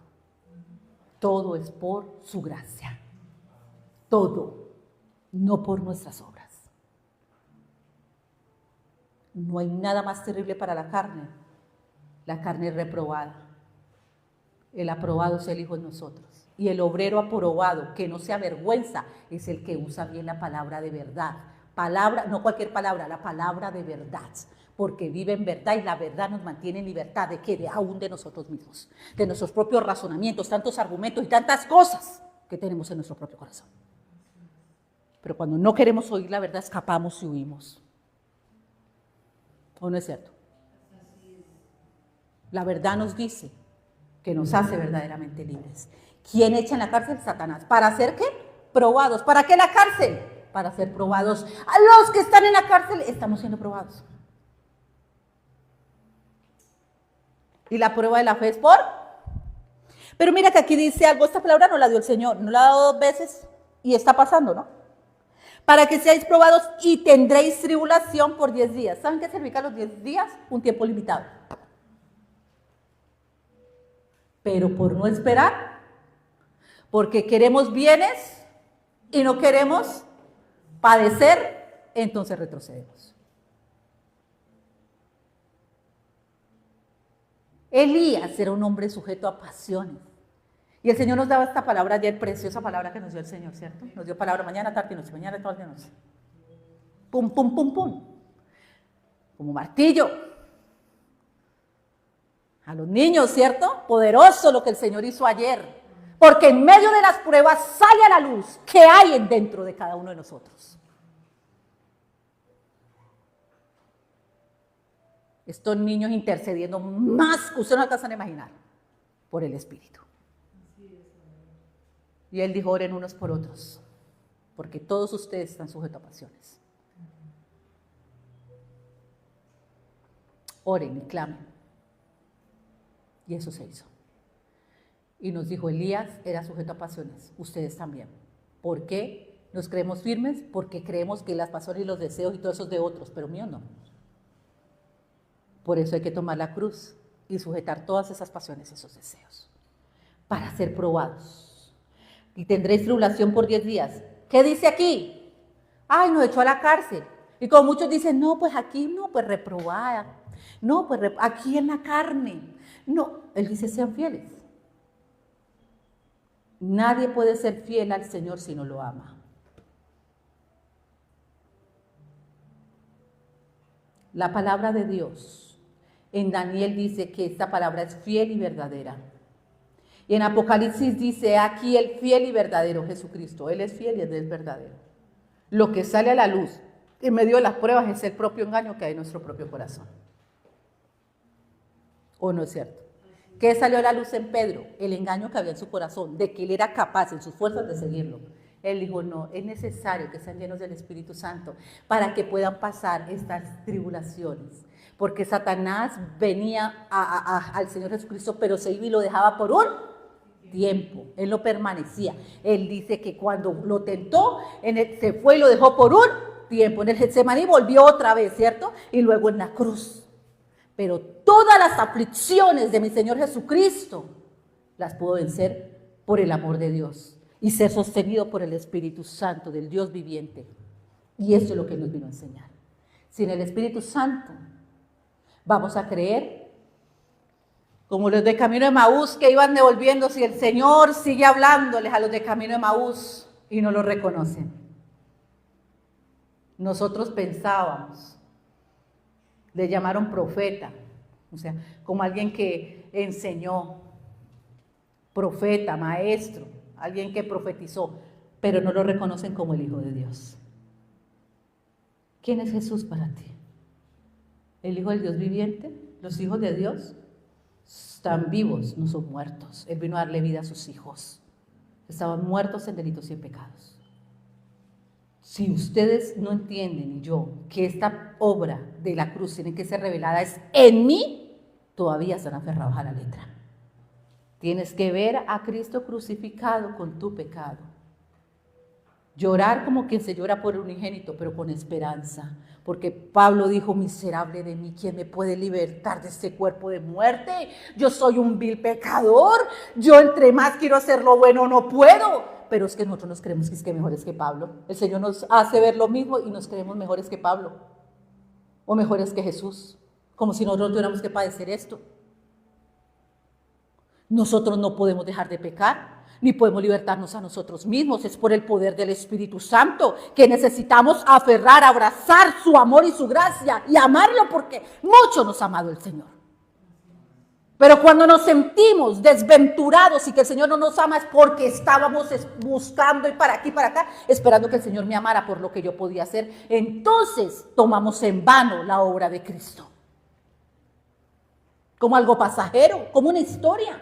Todo es por su gracia. Todo, no por nuestras obras. No hay nada más terrible para la carne. La carne es reprobada. El aprobado es el Hijo en nosotros. Y el obrero aprobado, que no se avergüenza, es el que usa bien la palabra de verdad. Palabra, no cualquier palabra, la palabra de verdad. Porque vive en verdad y la verdad nos mantiene en libertad. ¿De qué? De aún de nosotros mismos. De nuestros propios razonamientos, tantos argumentos y tantas cosas que tenemos en nuestro propio corazón. Pero cuando no queremos oír la verdad, escapamos y huimos. ¿O no es cierto? La verdad nos dice que nos hace verdaderamente libres. ¿Quién echa en la cárcel? Satanás. ¿Para hacer qué? Probados. ¿Para qué la cárcel? Para ser probados. A los que están en la cárcel estamos siendo probados. Y la prueba de la fe es por. Pero mira que aquí dice algo, esta palabra no la dio el Señor, no la ha dado 2 veces y está pasando, ¿no? para que seáis probados y tendréis tribulación por 10 días. ¿Saben qué significa los 10 días? Un tiempo limitado. Pero por no esperar, porque queremos bienes y no queremos padecer, entonces retrocedemos. Elías era un hombre sujeto a pasiones. Y el Señor nos daba esta palabra ayer, preciosa palabra que nos dio el Señor, ¿cierto? Nos dio palabra mañana, tarde y noche, mañana, tarde y noche. Pum, pum, pum, pum. Como martillo. A los niños, ¿cierto? Poderoso lo que el Señor hizo ayer. Porque en medio de las pruebas sale a la luz que hay dentro de cada uno de nosotros. Estos niños intercediendo más que ustedes no alcanzan a imaginar por el Espíritu. Y Él dijo, oren unos por otros, porque todos ustedes están sujetos a pasiones. Oren y clamen. Y eso se hizo. Y nos dijo, Elías era sujeto a pasiones, ustedes también. ¿Por qué nos creemos firmes? Porque creemos que las pasiones y los deseos y todo eso es de otros, pero mío no. Por eso hay que tomar la cruz y sujetar todas esas pasiones y esos deseos para ser probados. Y tendréis tribulación por 10 días. ¿Qué dice aquí? Ay, nos echó a la cárcel. Y como muchos dicen, no, pues aquí no, pues reprobada. No, pues aquí en la carne. No, Él dice, sean fieles. Nadie puede ser fiel al Señor si no lo ama. La palabra de Dios, en Daniel dice que esta palabra es fiel y verdadera. Y en Apocalipsis dice, aquí el fiel y verdadero Jesucristo. Él es fiel y Él es verdadero. Lo que sale a la luz en medio de las pruebas es el propio engaño que hay en nuestro propio corazón. ¿O no es cierto? ¿Qué salió a la luz en Pedro? El engaño que había en su corazón, de que él era capaz en sus fuerzas de seguirlo. Él dijo, no, es necesario que sean llenos del Espíritu Santo para que puedan pasar estas tribulaciones. Porque Satanás venía al Señor Jesucristo, pero se iba y lo dejaba por un tiempo. Él no permanecía. Él dice que cuando lo tentó, se fue y lo dejó por un tiempo. En el Getsemaní volvió otra vez, ¿cierto? Y luego en la cruz. Pero todas las aflicciones de mi Señor Jesucristo las puedo vencer por el amor de Dios y ser sostenido por el Espíritu Santo del Dios viviente. Y eso es lo que nos vino a enseñar. Sin el Espíritu Santo vamos a creer como los de Camino de Emaús que iban devolviéndose y el Señor sigue hablándoles a los de Camino de Emaús y no lo reconocen. Nosotros pensábamos, le llamaron profeta, o sea, como alguien que enseñó, profeta, maestro, alguien que profetizó, pero no lo reconocen como el Hijo de Dios. ¿Quién es Jesús para ti? ¿El Hijo del Dios viviente? Los hijos de Dios están vivos, no son muertos. Él vino a darle vida a sus hijos. Estaban muertos en delitos y en pecados. Si ustedes no entienden, y yo, que esta obra de la cruz tiene que ser revelada es en mí, todavía están aferrados a la letra. Tienes que ver a Cristo crucificado con tu pecado. Llorar como quien se llora por un unigénito, pero con esperanza. Porque Pablo dijo, miserable de mí, ¿quién me puede libertar de este cuerpo de muerte? Yo soy un vil pecador, yo entre más quiero hacer lo bueno no puedo. Pero es que nosotros nos creemos que es que mejores que Pablo. El Señor nos hace ver lo mismo y nos creemos mejores que Pablo. O mejores que Jesús. Como si nosotros tuviéramos que padecer esto. Nosotros no podemos dejar de pecar, ni podemos libertarnos a nosotros mismos. Es por el poder del Espíritu Santo que necesitamos aferrar, abrazar su amor y su gracia y amarlo porque mucho nos ha amado el Señor. Pero cuando nos sentimos desventurados y que el Señor no nos ama es porque estábamos buscando y para aquí, para acá, esperando que el Señor me amara por lo que yo podía hacer. Entonces tomamos en vano la obra de Cristo. Como algo pasajero, como una historia.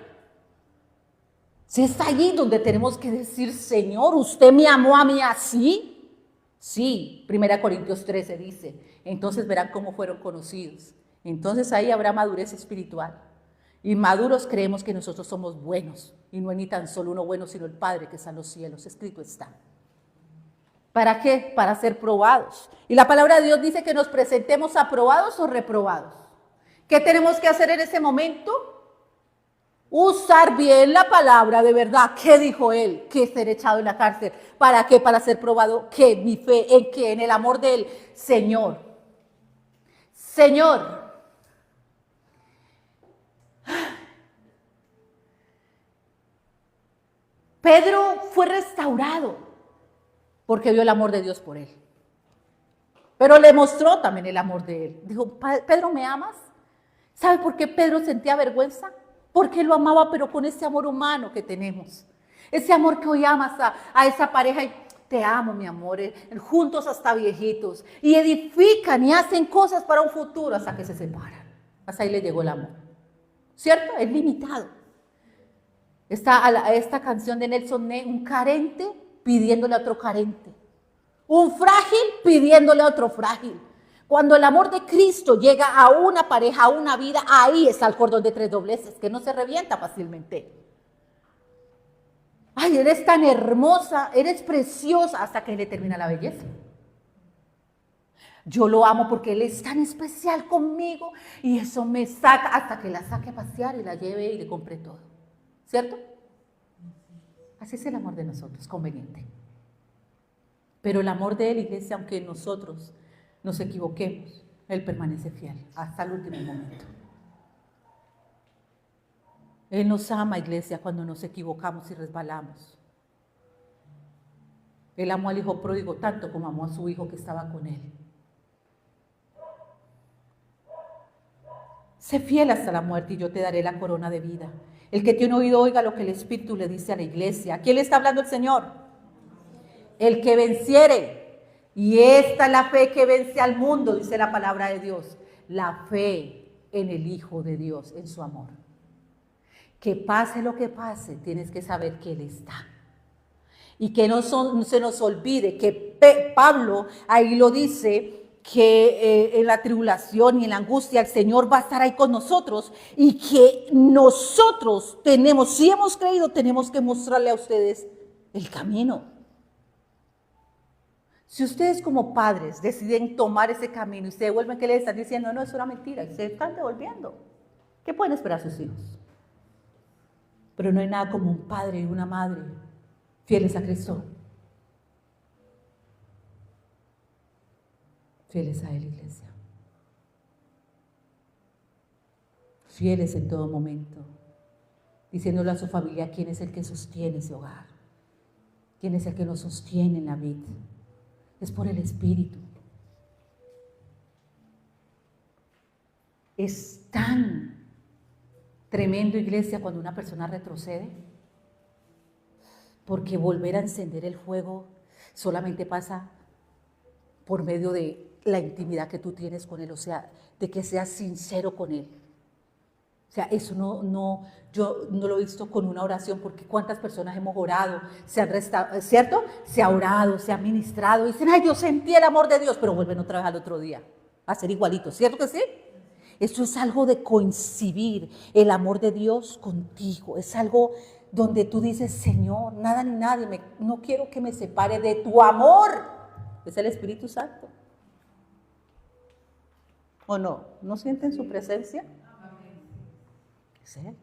Si es allí donde tenemos que decir, Señor, ¿usted me amó a mí así? Sí, 1 Corintios 13 dice, entonces verán cómo fueron conocidos. Entonces ahí habrá madurez espiritual. Y maduros creemos que nosotros somos buenos. Y no es ni tan solo uno bueno, sino el Padre que está en los cielos. Escrito está. ¿Para qué? Para ser probados. Y la palabra de Dios dice que nos presentemos aprobados o reprobados. ¿Qué tenemos que hacer en ese momento? Usar bien la palabra de verdad. ¿Qué dijo él? Que ser echado en la cárcel. ¿Para qué? Para ser probado. ¿Qué? Mi fe. ¿En qué? En el amor del Señor. Señor. Pedro fue restaurado porque vio el amor de Dios por él. Pero le mostró también el amor de él. Dijo, Pedro, ¿me amas? ¿Sabe por qué Pedro sentía vergüenza? Porque lo amaba, pero con ese amor humano que tenemos. Ese amor que hoy amas a esa pareja y te amo, mi amor, juntos hasta viejitos. Y edifican y hacen cosas para un futuro hasta que se separan. Hasta ahí le llegó el amor. ¿Cierto? Es limitado. Esta canción de Nelson Ney, un carente pidiéndole a otro carente. Un frágil pidiéndole a otro frágil. Cuando el amor de Cristo llega a una pareja, a una vida, ahí está el cordón de 3 dobleces, que no se revienta fácilmente. Ay, eres tan hermosa, eres preciosa, hasta que le termina la belleza. Yo lo amo porque él es tan especial conmigo y eso me saca hasta que la saque a pasear y la lleve y le compre todo. ¿Cierto? Así es el amor de nosotros, conveniente. Pero el amor de él, iglesia, aunque nosotros nos equivoquemos, él permanece fiel hasta el último momento. Él nos ama, iglesia, cuando nos equivocamos y resbalamos. Él amó al hijo pródigo tanto como amó a su hijo que estaba con él. Sé fiel hasta la muerte y yo te daré la corona de vida. El que tiene oído oiga lo que el Espíritu le dice a la iglesia. ¿A quién le está hablando el Señor? El que venciere. Y esta es la fe que vence al mundo, dice la palabra de Dios. La fe en el Hijo de Dios, en su amor. Que pase lo que pase, tienes que saber que Él está. Y que no se nos olvide que Pablo ahí lo dice, que en la tribulación y en la angustia el Señor va a estar ahí con nosotros y que nosotros tenemos, si hemos creído, tenemos que mostrarle a ustedes el camino. Si ustedes como padres deciden tomar ese camino y se devuelven, ¿qué les están diciendo? No, es una mentira, y se están devolviendo. ¿Qué pueden esperar sus hijos? Pero no hay nada como un padre y una madre fieles a Cristo. Fieles a Él, iglesia. Fieles en todo momento. Diciéndole a su familia quién es el que sostiene ese hogar. Quién es el que nos sostiene en la vida. Es por el Espíritu. Es tan tremendo, iglesia, cuando una persona retrocede, porque volver a encender el fuego solamente pasa por medio de la intimidad que tú tienes con Él, o sea, de que seas sincero con Él. O sea, eso yo no lo he visto con una oración, porque cuántas personas hemos orado, se han restaurado, ¿cierto? Se ha orado, se ha ministrado, y dicen, ay, yo sentí el amor de Dios, pero vuelven otra vez al otro día a ser igualitos, ¿cierto que sí? Eso es algo de coincidir el amor de Dios contigo, es algo donde tú dices, Señor, nada ni nadie, no quiero que me separe de tu amor, es el Espíritu Santo. ¿O no? ¿No sienten su presencia? Es Él.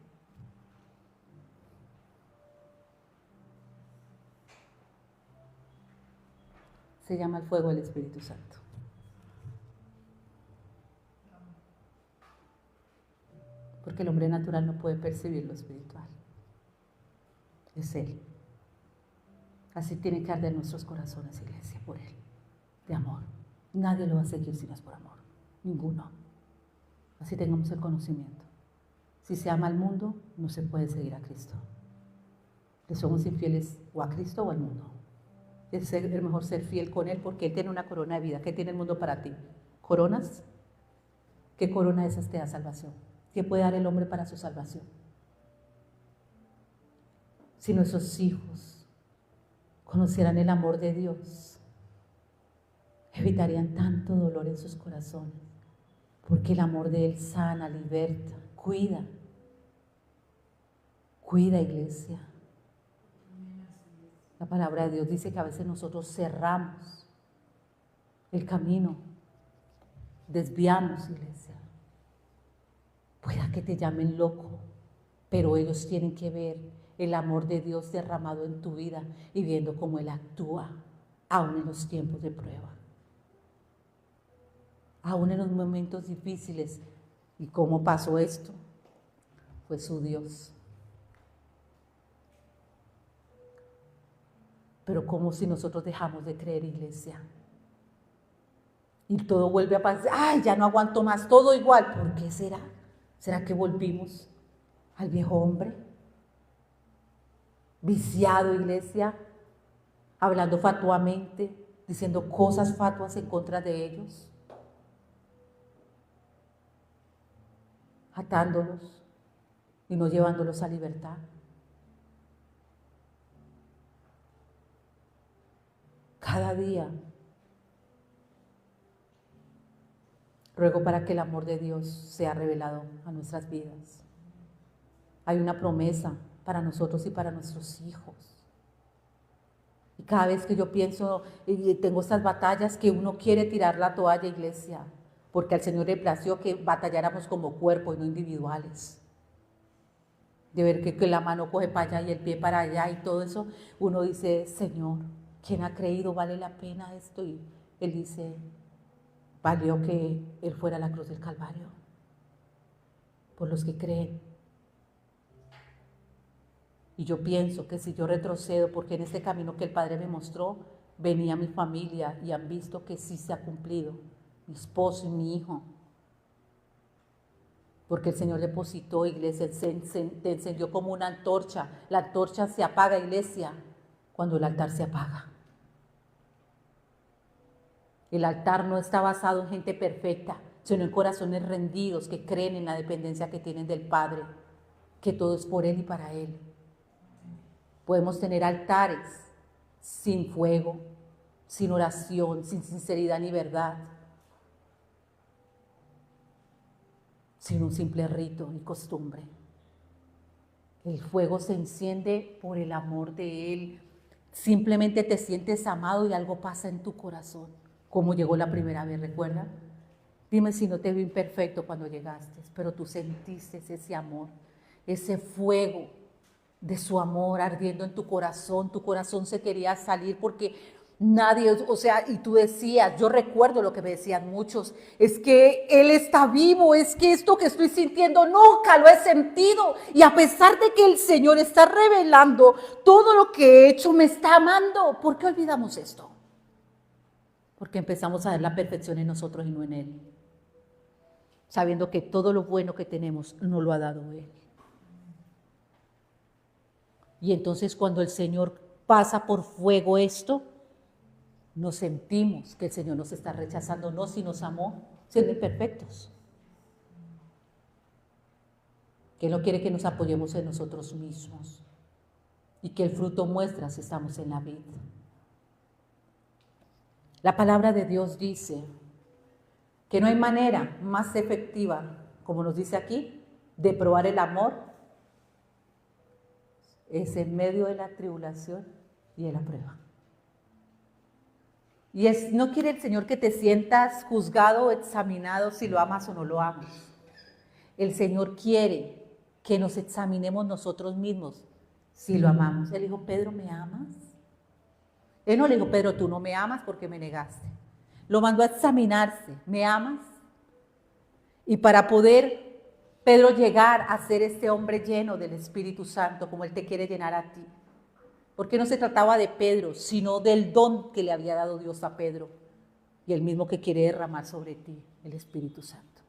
Se llama el fuego del Espíritu Santo. Porque el hombre natural no puede percibir lo espiritual. Es Él. Así tiene que arder nuestros corazones, iglesia, por Él, de amor. Nadie lo va a seguir si no es por amor. Ninguno. Así tengamos el conocimiento. Si se ama al mundo, no se puede seguir a Cristo. Le somos infieles o a Cristo o al mundo. Es mejor ser fiel con Él porque Él tiene una corona de vida. ¿Qué tiene el mundo para ti? ¿Coronas? ¿Qué corona de esas te da salvación? ¿Qué puede dar el hombre para su salvación? Si nuestros hijos conocieran el amor de Dios, evitarían tanto dolor en sus corazones, porque el amor de Él sana, liberta, cuida. Cuida, iglesia. La palabra de Dios dice que a veces nosotros cerramos el camino, desviamos, iglesia. Pueda que te llamen loco, pero ellos tienen que ver el amor de Dios derramado en tu vida y viendo cómo Él actúa, aún en los tiempos de prueba, aún en los momentos difíciles. ¿Y cómo pasó esto? Fue su Dios. Pero como si nosotros dejamos de creer, iglesia, y todo vuelve a pasar, ay, ya no aguanto más, todo igual. ¿Por qué será? ¿Será que volvimos al viejo hombre? Viciado, iglesia, hablando fatuamente, diciendo cosas fatuas en contra de ellos, atándolos y no llevándolos a libertad. Cada día ruego para que el amor de Dios sea revelado a nuestras vidas. Hay una promesa para nosotros y para nuestros hijos. Y cada vez que yo pienso y tengo estas batallas que uno quiere tirar la toalla, iglesia, porque al Señor le plació que batalláramos como cuerpo y no individuales. De ver que la mano coge para allá y el pie para allá y todo eso, uno dice, Señor, ¿quién ha creído vale la pena esto? Y Él dice, valió que Él fuera a la cruz del Calvario por los que creen. Y yo pienso que si yo retrocedo, porque en este camino que el Padre me mostró, venía mi familia y han visto que sí se ha cumplido, mi esposo y mi hijo. Porque el Señor depositó, iglesia, se encendió como una antorcha. La antorcha se apaga, iglesia, cuando el altar se apaga. El altar no está basado en gente perfecta, sino en corazones rendidos que creen en la dependencia que tienen del Padre, que todo es por Él y para Él. Podemos tener altares sin fuego, sin oración, sin sinceridad ni verdad, sin un simple rito y costumbre. El fuego se enciende por el amor de Él. Simplemente te sientes amado y algo pasa en tu corazón. Como llegó la primera vez, ¿recuerda? Dime si no te vi imperfecto cuando llegaste, pero tú sentiste ese amor, ese fuego de su amor ardiendo en tu corazón se quería salir porque nadie, o sea, y tú decías, yo recuerdo lo que me decían muchos, es que Él está vivo, es que esto que estoy sintiendo nunca lo he sentido, y a pesar de que el Señor está revelando todo lo que he hecho, me está amando. ¿Por qué olvidamos esto? Porque empezamos a ver la perfección en nosotros y no en Él, sabiendo que todo lo bueno que tenemos nos lo ha dado Él. Y entonces cuando el Señor pasa por fuego esto, nos sentimos que el Señor nos está rechazando, no si nos amó, siendo imperfectos. Que Él no quiere que nos apoyemos en nosotros mismos y que el fruto muestra si estamos en la vid. La palabra de Dios dice que no hay manera más efectiva, como nos dice aquí, de probar el amor, es en medio de la tribulación y de la prueba. Y no quiere el Señor que te sientas juzgado o examinado si lo amas o no lo amas. El Señor quiere que nos examinemos nosotros mismos si lo amamos. Él dijo, Pedro, ¿me amas? Él no le dijo, Pedro, tú no me amas porque me negaste. Lo mandó a examinarse, ¿me amas? Y para poder Pedro llegar a ser este hombre lleno del Espíritu Santo, como Él te quiere llenar a ti. Porque no se trataba de Pedro, sino del don que le había dado Dios a Pedro. Y el mismo que quiere derramar sobre ti, el Espíritu Santo.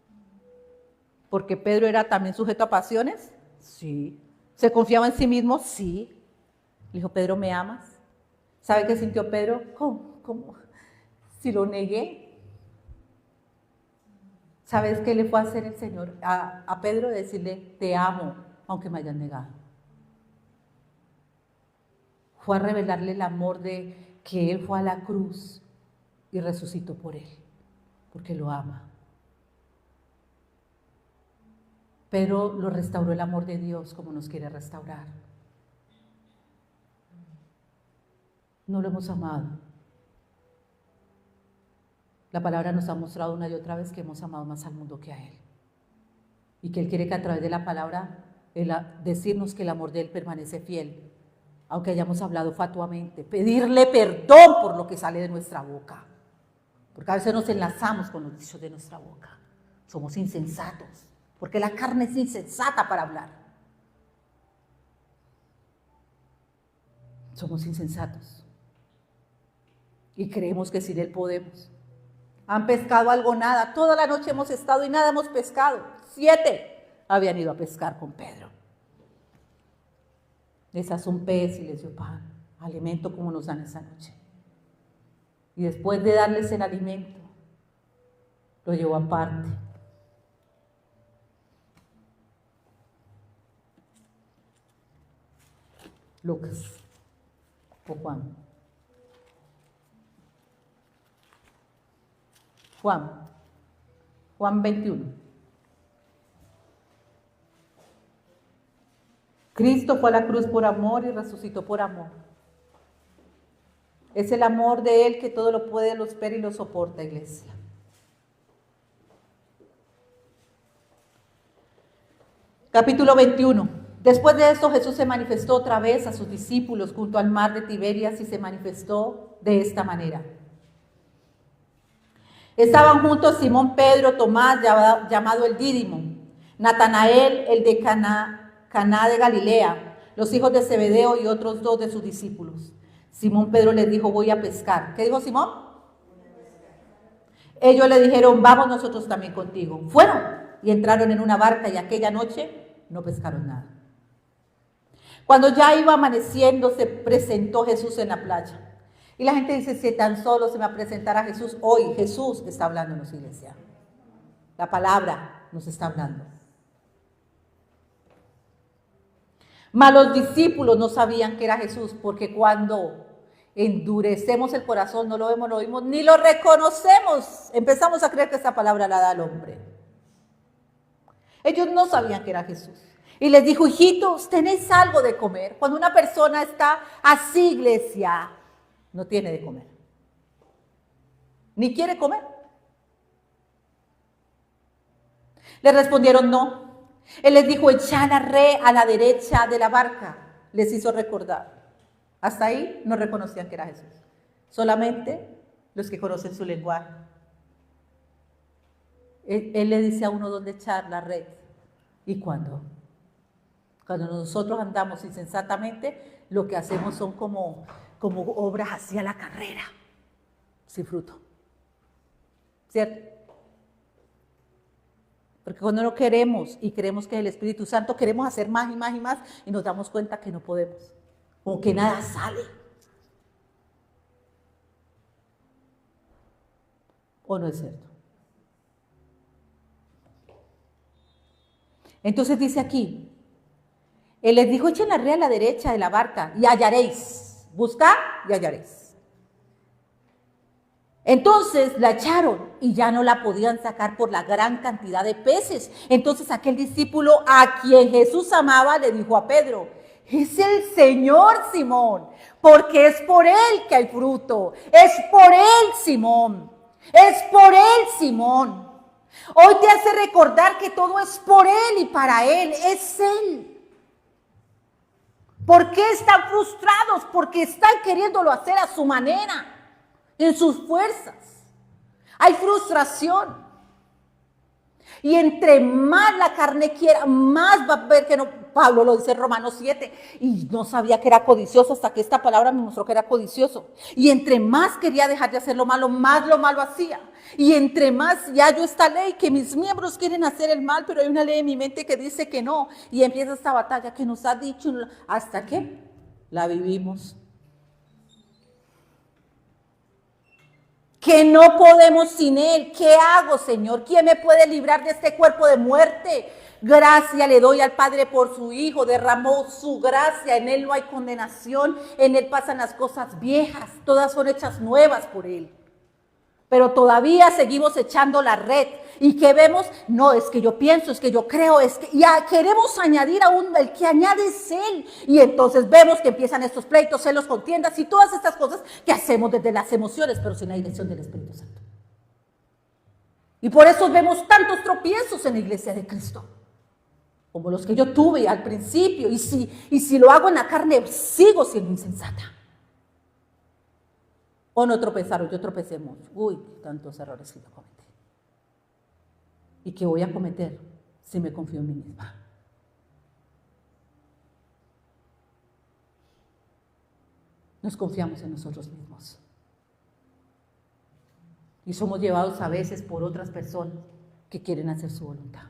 Porque Pedro era también sujeto a pasiones, sí. ¿Se confiaba en sí mismo? Sí. Le dijo, Pedro, ¿me amas? ¿Sabe qué sintió Pedro? ¿Cómo? Si lo negué. ¿Sabes qué le fue a hacer el Señor a Pedro? Decirle, te amo, aunque me hayan negado. Fue a revelarle el amor de que Él fue a la cruz y resucitó por Él, porque lo ama. Pero lo restauró el amor de Dios como nos quiere restaurar. no lo hemos amado. La palabra nos ha mostrado una y otra vez que hemos amado más al mundo que a Él. Y que Él quiere que a través de la palabra, decirnos que el amor de Él permanece fiel, aunque hayamos hablado fatuamente, pedirle perdón por lo que sale de nuestra boca. Porque a veces nos enlazamos con los dichos de nuestra boca. Somos insensatos, porque la carne es insensata para hablar. Somos insensatos. Y creemos que sin Él podemos. ¿Han pescado algo? Nada. Toda la noche hemos estado y nada hemos pescado. 7 habían ido a pescar con Pedro. Les asó un pez y les dio pan, alimento como nos dan esa noche. Y después de darles el alimento, lo llevó aparte. Lucas o Juan. Juan 21. Cristo fue a la cruz por amor y resucitó por amor. Es el amor de Él que todo lo puede, lo espera y lo soporta, iglesia. Capítulo 21. Después de esto, Jesús se manifestó otra vez a sus discípulos junto al mar de Tiberias y se manifestó de esta manera. Estaban juntos Simón Pedro, Tomás, llamado el Dídimo, Natanael, el de Caná de Galilea, los hijos de Zebedeo y otros 2 de sus discípulos. Simón Pedro les dijo, voy a pescar. ¿Qué dijo Simón? Ellos le dijeron, vamos nosotros también contigo. Fueron y entraron en una barca y aquella noche no pescaron nada. Cuando ya iba amaneciendo, se presentó Jesús en la playa. Y la gente dice, si tan solo se me presentara Jesús hoy, Jesús está hablándonos, iglesia. La palabra nos está hablando. Mas los discípulos no sabían que era Jesús, porque cuando endurecemos el corazón, no lo vemos, no lo oímos, ni lo reconocemos. Empezamos a creer que esa palabra la da al hombre. Ellos no sabían que era Jesús. Y les dijo, hijitos, ¿tenéis algo de comer? Cuando una persona está así, iglesia, no tiene de comer. Ni quiere comer. Le respondieron no. Él les dijo, echad la red a la derecha de la barca. Les hizo recordar. Hasta ahí no reconocían que era Jesús. Solamente los que conocen su lenguaje. Él le dice a uno dónde echar la red. ¿Y cuándo? Cuando nosotros andamos insensatamente, lo que hacemos son como obras hacia la carrera, sin fruto. ¿Cierto? Porque cuando no queremos y creemos que es el Espíritu Santo, queremos hacer más y más y más y nos damos cuenta que no podemos. Como que nada sale. ¿O no es cierto? Entonces dice aquí, Él les dijo, echen la red a la derecha de la barca y hallaréis. Buscad y hallaréis. Entonces la echaron y ya no la podían sacar por la gran cantidad de peces. Entonces aquel discípulo a quien Jesús amaba le dijo a Pedro, es el Señor, Simón, porque es por Él que hay fruto. Es por Él, Simón. Es por Él, Simón. Hoy te hace recordar que todo es por Él y para Él. Es Él. ¿Por qué están frustrados? Porque están queriéndolo hacer a su manera, en sus fuerzas. Hay frustración. Y entre más la carne quiera, más va a ver que no. Pablo lo dice en Romanos 7. Y no sabía que era codicioso hasta que esta palabra me mostró que era codicioso. Y entre más quería dejar de hacer lo malo, más lo malo hacía. Y entre más ya yo esta ley que mis miembros quieren hacer el mal, pero hay una ley en mi mente que dice que no. Y empieza esta batalla que nos ha dicho hasta que la vivimos. Que no podemos sin Él. ¿Qué hago, Señor? ¿Quién me puede librar de este cuerpo de muerte? Gracia le doy al Padre por su Hijo. Derramó su gracia. En Él no hay condenación. En Él pasan las cosas viejas. Todas son hechas nuevas por Él. pero todavía seguimos echando la red. ¿Y qué vemos? No, es que yo pienso, es que yo creo, es que ya queremos añadir aún, el que añade es Él. Y entonces vemos que empiezan estos pleitos, celos, contiendas y todas estas cosas que hacemos desde las emociones, pero sin la dirección del Espíritu Santo. Y por eso vemos tantos tropiezos en la iglesia de Cristo, como los que yo tuve al principio. Y si lo hago en la carne, sigo siendo insensata. O no tropezaron, yo tropecé mucho. Uy, tantos errores que yo cometí. ¿Y qué voy a cometer si me confío en mí misma? Nos confiamos en nosotros mismos. Y somos llevados a veces por otras personas que quieren hacer su voluntad.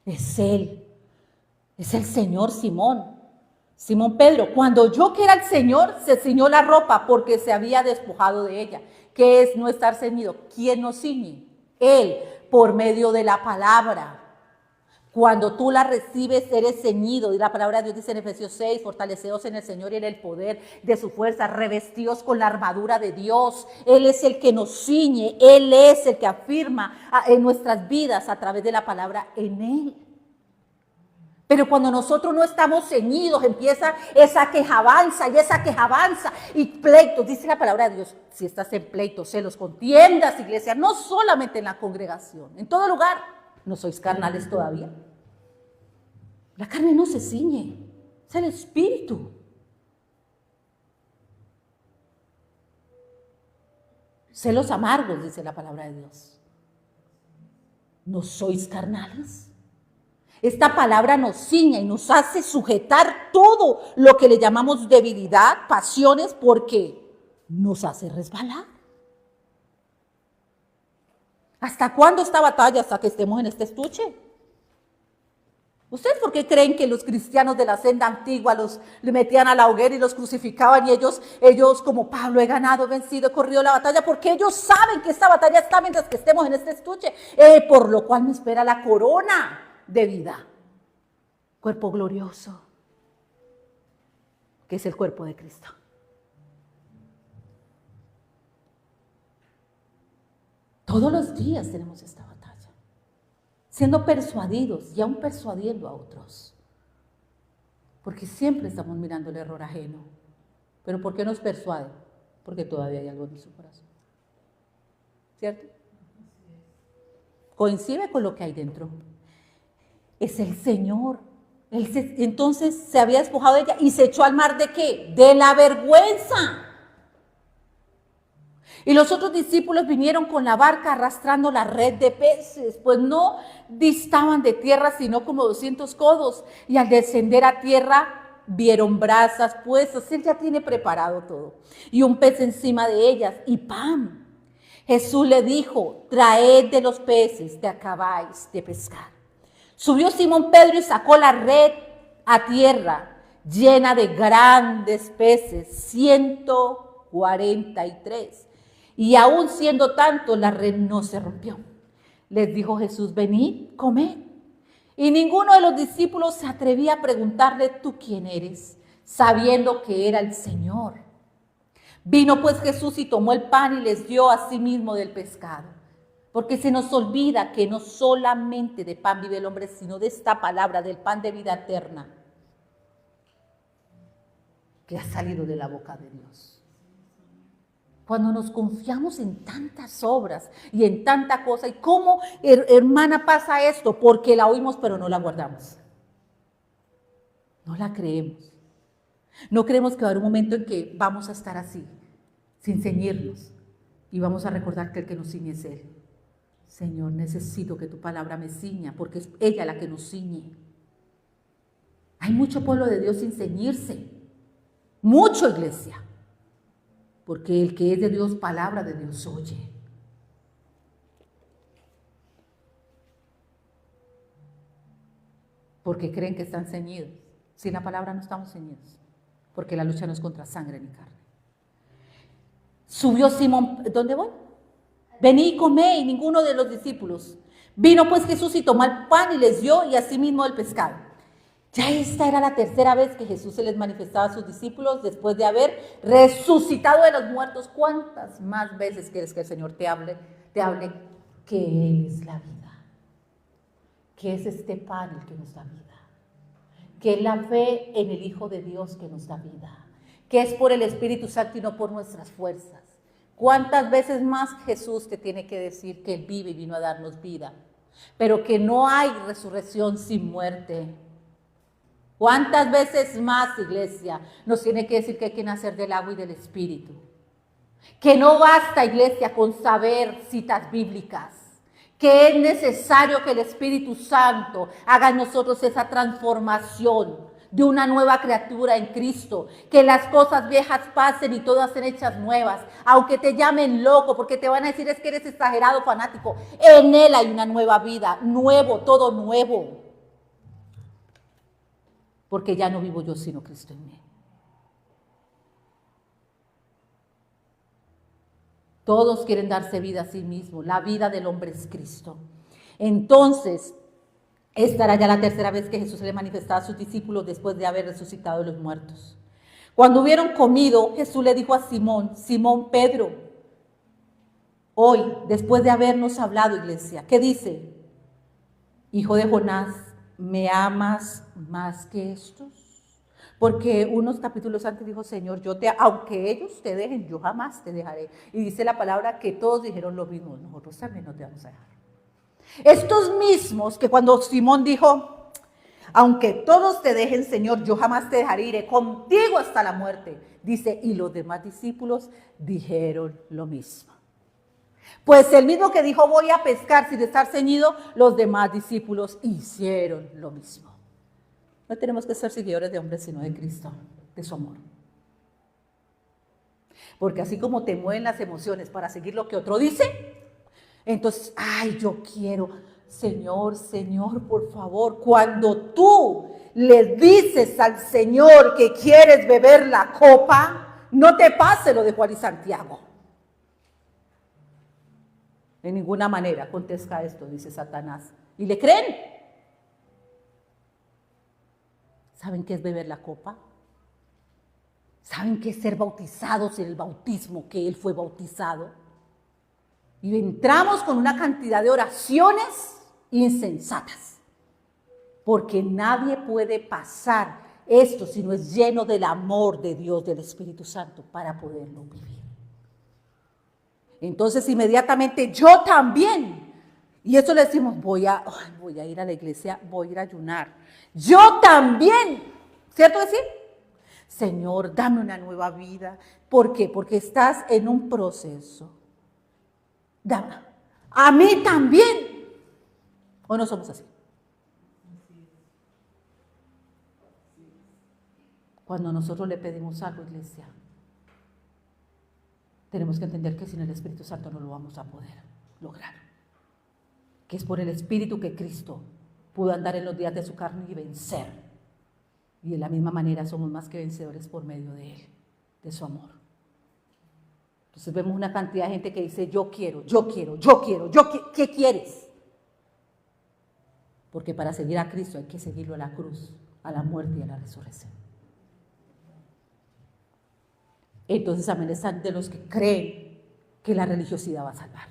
Es Él, es el Señor Simón Pedro. Cuando oyó que era el Señor, se ciñó la ropa porque se había despojado de ella. ¿Qué es no estar ceñido? ¿Quién nos ciñe? Él, por medio de la palabra. Cuando tú la recibes, eres ceñido. Y la palabra de Dios dice en Efesios 6, fortaleceos en el Señor y en el poder de su fuerza, revestidos con la armadura de Dios. Él es el que nos ciñe, Él es el que afirma en nuestras vidas a través de la palabra en Él. Pero cuando nosotros no estamos ceñidos, empieza esa quejabanza y esa quejabanza y pleitos. Dice la palabra de Dios, si estás en pleitos, celos, contiendas, iglesia, no solamente en la congregación, en todo lugar. ¿No sois carnales todavía? La carne no se ciñe, es el Espíritu. Celos amargos, dice la palabra de Dios. ¿No sois carnales? Esta palabra nos ciña y nos hace sujetar todo lo que le llamamos debilidad, pasiones, porque nos hace resbalar. ¿Hasta cuándo esta batalla? Hasta que estemos en este estuche. ¿Ustedes por qué creen que los cristianos de la senda antigua los metían a la hoguera y los crucificaban y ellos como Pablo, he ganado, he vencido, he corrido la batalla? Porque ellos saben que esta batalla está mientras que estemos en este estuche, por lo cual me espera la corona de vida, cuerpo glorioso, que es el cuerpo de Cristo. Todos los días tenemos esta batalla, siendo persuadidos y aún persuadiendo a otros, porque siempre estamos mirando el error ajeno. ¿Pero por qué nos persuade? Porque todavía hay algo en su corazón, ¿cierto? Coincide con lo que hay dentro. Es el Señor. Entonces se había despojado de ella y se echó al mar ¿de qué? De la vergüenza. Y los otros discípulos vinieron con la barca arrastrando la red de peces, pues no distaban de tierra sino como 200 codos. Y al descender a tierra vieron brasas puestas, Él ya tiene preparado todo, y un pez encima de ellas y pan. Jesús le dijo, traed de los peces que acabáis de pescar. Subió Simón Pedro y sacó la red a tierra, llena de grandes peces, 143. Y aún siendo tanto, la red no se rompió. Les dijo Jesús, venid, comed. Y ninguno de los discípulos se atrevía a preguntarle, ¿tú quién eres?, sabiendo que era el Señor. Vino pues Jesús y tomó el pan y les dio a sí mismo del pescado. Porque se nos olvida que no solamente de pan vive el hombre, sino de esta palabra, del pan de vida eterna, que ha salido de la boca de Dios. Cuando nos confiamos en tantas obras y en tanta cosa, ¿y cómo, hermana, pasa esto? Porque la oímos pero no la guardamos. No la creemos. No creemos que va a haber un momento en que vamos a estar así, sin ceñirnos, y vamos a recordar que el que nos ciñe es Él. Señor, necesito que tu palabra me ciña, porque es ella la que nos ciñe. Hay mucho pueblo de Dios sin ceñirse, mucho, iglesia, porque el que es de Dios, palabra de Dios oye. Porque creen que están ceñidos. Sin la palabra no estamos ceñidos, porque la lucha no es contra sangre ni carne. Subió Simón, ¿dónde voy? Vení y comé, y ninguno de los discípulos. Vino pues Jesús y tomó el pan y les dio, y asimismo el pescado. Ya esta era la tercera vez que Jesús se les manifestaba a sus discípulos después de haber resucitado de los muertos. ¿Cuántas más veces quieres que el Señor te hable que Él es la vida? Que es este pan el que nos da vida. Que es la fe en el Hijo de Dios que nos da vida. Que es por el Espíritu Santo y no por nuestras fuerzas. ¿Cuántas veces más Jesús te tiene que decir que Él vive y vino a darnos vida? Pero que no hay resurrección sin muerte. ¿Cuántas veces más, iglesia, nos tiene que decir que hay que nacer del agua y del Espíritu? Que no basta, iglesia, con saber citas bíblicas. Que es necesario que el Espíritu Santo haga en nosotros esa transformación de una nueva criatura en Cristo. Que las cosas viejas pasen y todas sean hechas nuevas. Aunque te llamen loco, porque te van a decir es que eres exagerado, fanático. En Él hay una nueva vida, nuevo, todo nuevo. Porque ya no vivo yo, sino Cristo en mí. Todos quieren darse vida a sí mismos. La vida del hombre es Cristo. Entonces, esta era ya la tercera vez que Jesús se le manifestaba a sus discípulos después de haber resucitado de los muertos. Cuando hubieron comido, Jesús le dijo a Simón, Simón Pedro, hoy, después de habernos hablado, iglesia, ¿qué dice? Hijo de Jonás, ¿me amas más que estos? Porque unos capítulos antes dijo, Señor, aunque ellos te dejen, yo jamás te dejaré. Y dice la palabra que todos dijeron lo mismo, nosotros también no te vamos a dejar. Estos mismos que cuando Simón dijo, aunque todos te dejen, Señor, yo jamás te dejaré, iré contigo hasta la muerte. Dice, y los demás discípulos dijeron lo mismo. Pues el mismo que dijo voy a pescar sin estar ceñido, los demás discípulos hicieron lo mismo. No tenemos que ser seguidores de hombres, sino de Cristo, de su amor. Porque así como te mueven las emociones para seguir lo que otro dice, entonces, ay, yo quiero, Señor, por favor, cuando tú le dices al Señor que quieres beber la copa, no te pase lo de Juan y Santiago. De ninguna manera contesta esto, dice Satanás. ¿Y le creen? ¿Saben qué es beber la copa? ¿Saben qué es ser bautizados en el bautismo que él fue bautizado? Y entramos con una cantidad de oraciones insensatas. Porque nadie puede pasar esto si no es lleno del amor de Dios, del Espíritu Santo, para poderlo vivir. Entonces inmediatamente yo también, y eso le decimos, voy a ir a la iglesia, voy a ir a ayunar. Yo también, ¿cierto decir? Señor, dame una nueva vida. ¿Por qué? Porque estás en un proceso. Dame. A mí también. ¿O no somos así? Cuando nosotros le pedimos algo, iglesia, tenemos que entender que sin el Espíritu Santo no lo vamos a poder lograr. Que es por el Espíritu que Cristo pudo andar en los días de su carne y vencer. Y de la misma manera somos más que vencedores por medio de Él, de su amor. Entonces vemos una cantidad de gente que dice, yo quiero, ¿qué quieres? Porque para seguir a Cristo hay que seguirlo a la cruz, a la muerte y a la resurrección. Entonces también están de los que creen que la religiosidad va a salvar.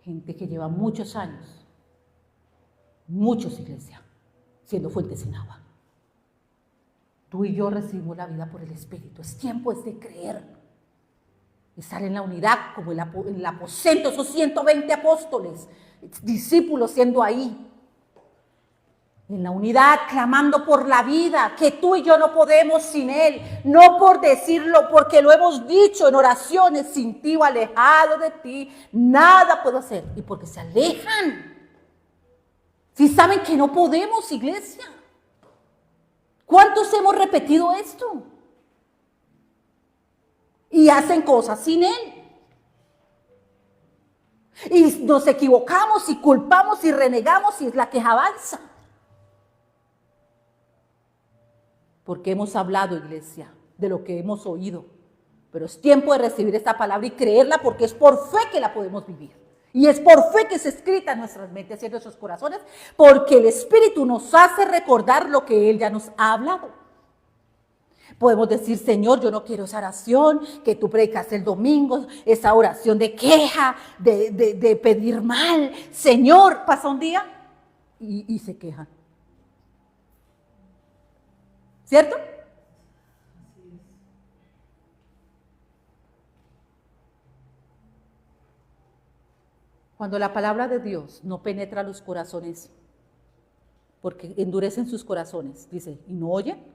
Gente que lleva muchos años, muchos iglesias, siendo fuentes sin agua. Tú y yo recibimos la vida por el Espíritu. Es tiempo de creer. Estar en la unidad, como en el aposento, esos 120 apóstoles, discípulos siendo ahí. En la unidad, clamando por la vida, que tú y yo no podemos sin Él. No por decirlo, porque lo hemos dicho en oraciones, sin ti o alejado de ti, nada puedo hacer. Y porque se alejan. Si saben que no podemos, iglesia. ¿Cuántos hemos repetido esto? Y hacen cosas sin Él. Y nos equivocamos y culpamos y renegamos y es la queja avanza. Porque hemos hablado, iglesia, de lo que hemos oído. Pero es tiempo de recibir esta palabra y creerla porque es por fe que la podemos vivir. Y es por fe que se escrita en nuestras mentes y en nuestros corazones, porque el Espíritu nos hace recordar lo que Él ya nos ha hablado. Podemos decir, Señor, yo no quiero esa oración que tú predicas el domingo, esa oración de queja, de pedir mal. Señor, pasa un día y se quejan. ¿Cierto? Cuando la palabra de Dios no penetra los corazones, porque endurecen sus corazones, dice, y no oyen,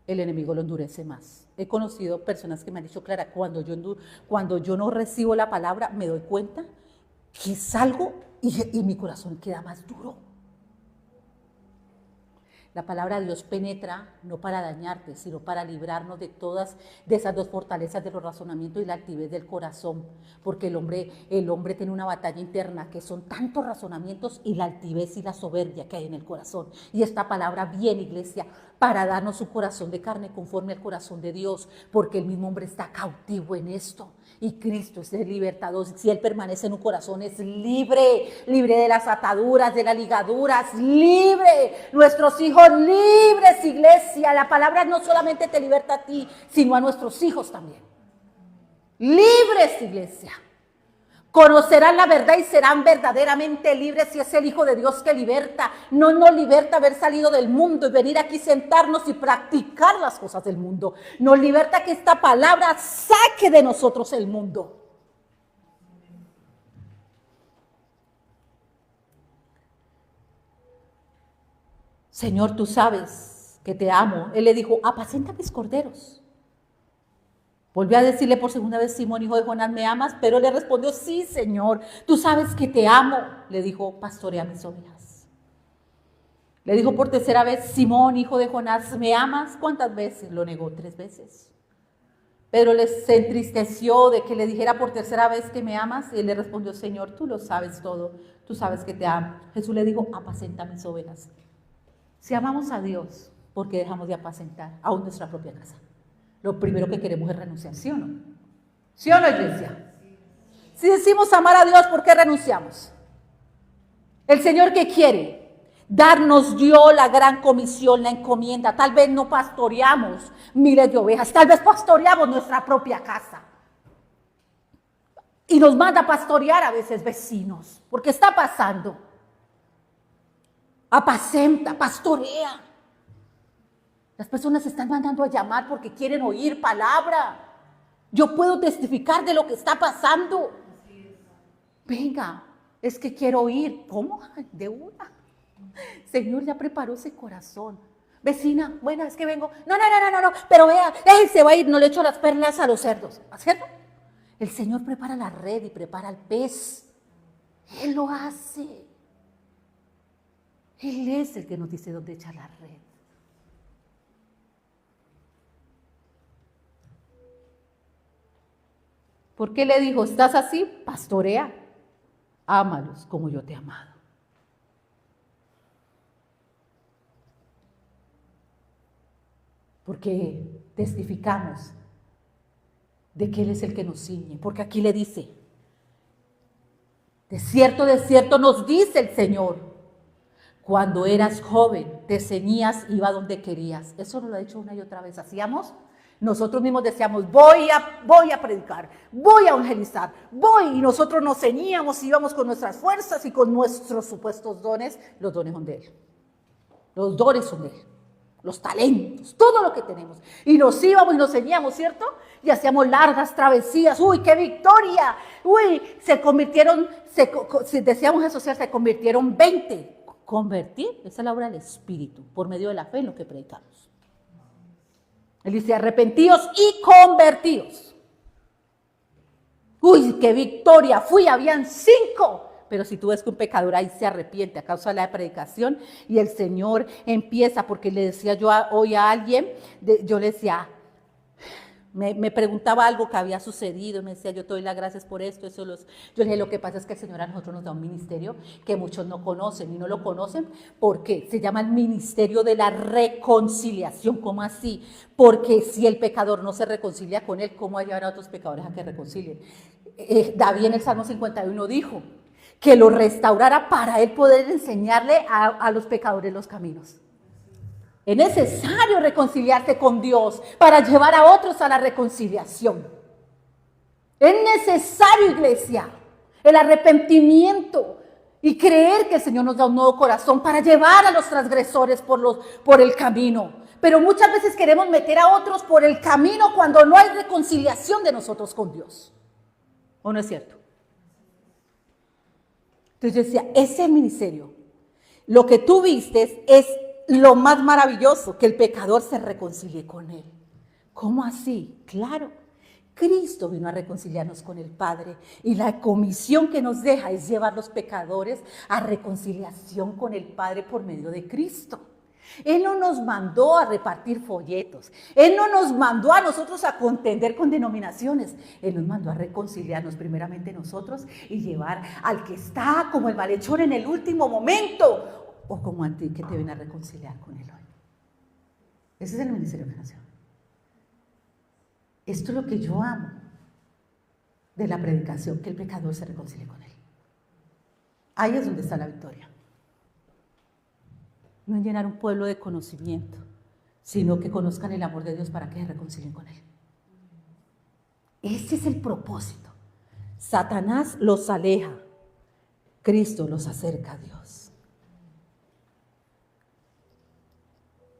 el enemigo lo endurece más. He conocido personas que me han dicho, Clara, cuando yo no recibo la palabra, me doy cuenta que salgo y mi corazón queda más duro. La palabra de Dios penetra no para dañarte, sino para librarnos de esas dos fortalezas de los razonamientos y la altivez del corazón. Porque el hombre tiene una batalla interna que son tantos razonamientos y la altivez y la soberbia que hay en el corazón. Y esta palabra viene, iglesia, para darnos un corazón de carne conforme al corazón de Dios, porque el mismo hombre está cautivo en esto. Y Cristo es el libertador. Si Él permanece en un corazón es libre, libre de las ataduras, de las ligaduras, libre. Nuestros hijos libres, iglesia. La palabra no solamente te liberta a ti, sino a nuestros hijos también. Libres, iglesia. Conocerán la verdad y serán verdaderamente libres si es el Hijo de Dios que liberta. No nos liberta haber salido del mundo y venir aquí, sentarnos y practicar las cosas del mundo. Nos liberta que esta palabra saque de nosotros el mundo. Señor, tú sabes que te amo. Él le dijo, apacenta mis corderos. Volvió a decirle por segunda vez, Simón, hijo de Jonás, ¿me amas? Pero le respondió, sí, Señor, tú sabes que te amo. Le dijo, pastorea mis ovejas. Le dijo por tercera vez, Simón, hijo de Jonás, ¿me amas? ¿Cuántas veces? Lo negó 3 veces. Pedro se entristeció de que le dijera por tercera vez que me amas. Y él le respondió, Señor, tú lo sabes todo, tú sabes que te amo. Jesús le dijo, apacenta mis ovejas. Si amamos a Dios, ¿por qué dejamos de apacentar aún nuestra propia casa? Lo primero que queremos es renunciar, ¿sí o no? ¿Sí o no, iglesia? Si decimos amar a Dios, ¿por qué renunciamos? El Señor, ¿qué quiere? Nos dio la gran comisión, la encomienda. Tal vez no pastoreamos miles de ovejas, tal vez pastoreamos nuestra propia casa. Y nos manda a pastorear a veces vecinos, porque está pasando. Apacenta, pastorea. Las personas se están mandando a llamar porque quieren oír palabra. Yo puedo testificar de lo que está pasando. Venga, es que quiero oír. ¿Cómo? De una. Señor, ya preparó ese corazón. Vecina, bueno, es que vengo. No, pero vea, él se va a ir, no le echo las perlas a los cerdos. ¿Cierto? El Señor prepara la red y prepara el pez. Él lo hace. Él es el que nos dice dónde echar la red. ¿Por qué le dijo, estás así? Pastorea, ámalos como yo te he amado. Porque testificamos de que Él es el que nos ciñe. Porque aquí le dice, de cierto nos dice el Señor, cuando eras joven, te ceñías, iba donde querías. Eso nos lo ha dicho una y otra vez. ¿Hacíamos? Nosotros mismos decíamos, voy a predicar, voy a evangelizar, y nosotros nos ceñíamos, íbamos con nuestras fuerzas y con nuestros supuestos dones. Los dones son de Él. Los dones son de Él. Los talentos, todo lo que tenemos. Y nos íbamos y nos ceñíamos, ¿cierto? Y hacíamos largas travesías. ¡Uy, qué victoria! ¡Uy! Decíamos eso, se convirtieron 20. Convertir, esa es la obra del Espíritu, por medio de la fe en lo que predicamos. Él dice, arrepentidos y convertidos. ¡Uy, qué victoria! Habían 5. Pero si tú ves que un pecador ahí se arrepiente a causa de la predicación y el Señor empieza, porque le decía yo hoy a alguien, yo le decía, Me preguntaba algo que había sucedido, me decía, yo te doy las gracias por esto, yo le dije, lo que pasa es que el Señor a nosotros nos da un ministerio que muchos no conocen, y no lo conocen porque se llama el ministerio de la reconciliación. ¿Cómo así? Porque si el pecador no se reconcilia con él, ¿cómo llevar a otros pecadores a que reconcilien? David en el Salmo 51 dijo que lo restaurara para él poder enseñarle a los pecadores los caminos. Es necesario reconciliarse con Dios para llevar a otros a la reconciliación. Es necesario, iglesia, el arrepentimiento y creer que el Señor nos da un nuevo corazón para llevar a los transgresores por el camino. Pero muchas veces queremos meter a otros por el camino cuando no hay reconciliación de nosotros con Dios. ¿O no es cierto? Entonces yo decía, ese ministerio, lo que tú vistes es lo más maravilloso, que el pecador se reconcilie con él. ¿Cómo así? Claro, Cristo vino a reconciliarnos con el Padre y la comisión que nos deja es llevar a los pecadores a reconciliación con el Padre por medio de Cristo. Él no nos mandó a repartir folletos, Él no nos mandó a nosotros a contender con denominaciones, Él nos mandó a reconciliarnos primeramente nosotros y llevar al que está como el malhechor en el último momento, o como a ti que te viene a reconciliar con Él hoy. Ese es el ministerio de nación. Esto es lo que yo amo de la predicación, que el pecador se reconcilie con Él. Ahí es donde está la victoria. No en llenar un pueblo de conocimiento, sino que conozcan el amor de Dios para que se reconcilien con Él. Ese es el propósito. Satanás los aleja, Cristo los acerca a Dios.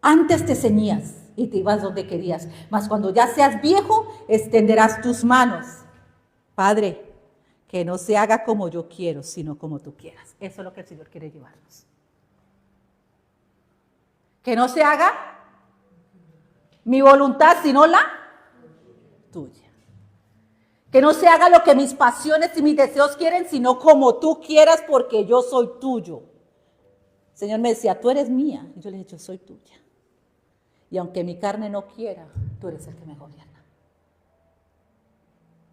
Antes te ceñías y te ibas donde querías, mas cuando ya seas viejo, extenderás tus manos. Padre, que no se haga como yo quiero, sino como tú quieras. Eso es lo que el Señor quiere llevarnos. Que no se haga mi voluntad, sino la tuya. Que no se haga lo que mis pasiones y mis deseos quieren, sino como tú quieras, porque yo soy tuyo. El Señor me decía, tú eres mía. Y yo le dije, yo soy tuya. Y aunque mi carne no quiera, tú eres el que me gobierna.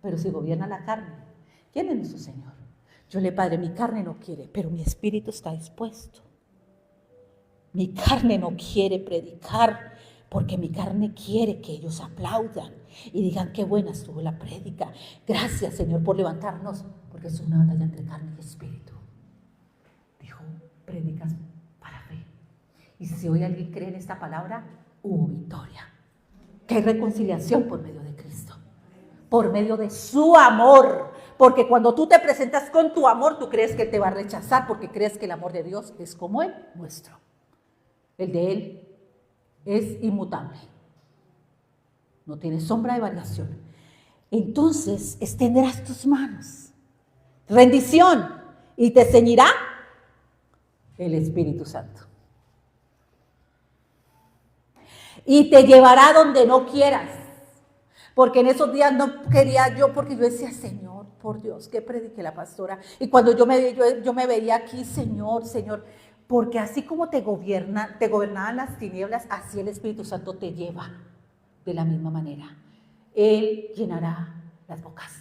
Pero si gobierna la carne, ¿quién es nuestro Señor? Yo le, Padre, mi carne no quiere, pero mi espíritu está dispuesto. Mi carne no quiere predicar, porque mi carne quiere que ellos aplaudan y digan qué buena estuvo la prédica. Gracias, Señor, por levantarnos, porque es una batalla entre carne y espíritu. Dijo, prédicas para fe. Y si hoy alguien cree en esta palabra, hubo victoria. Que hay reconciliación por medio de Cristo, por medio de su amor. Porque cuando tú te presentas con tu amor, tú crees que Él te va a rechazar, porque crees que el amor de Dios es como el nuestro. El de Él es inmutable. No tiene sombra de variación. Entonces, extenderás tus manos. Rendición. Y te ceñirá el Espíritu Santo. Y te llevará donde no quieras. Porque en esos días no quería yo, porque yo decía, Señor, por Dios, que predique la pastora. Y cuando yo me veía aquí, Señor, porque así como te gobernaban las tinieblas, así el Espíritu Santo te lleva de la misma manera. Él llenará las bocas.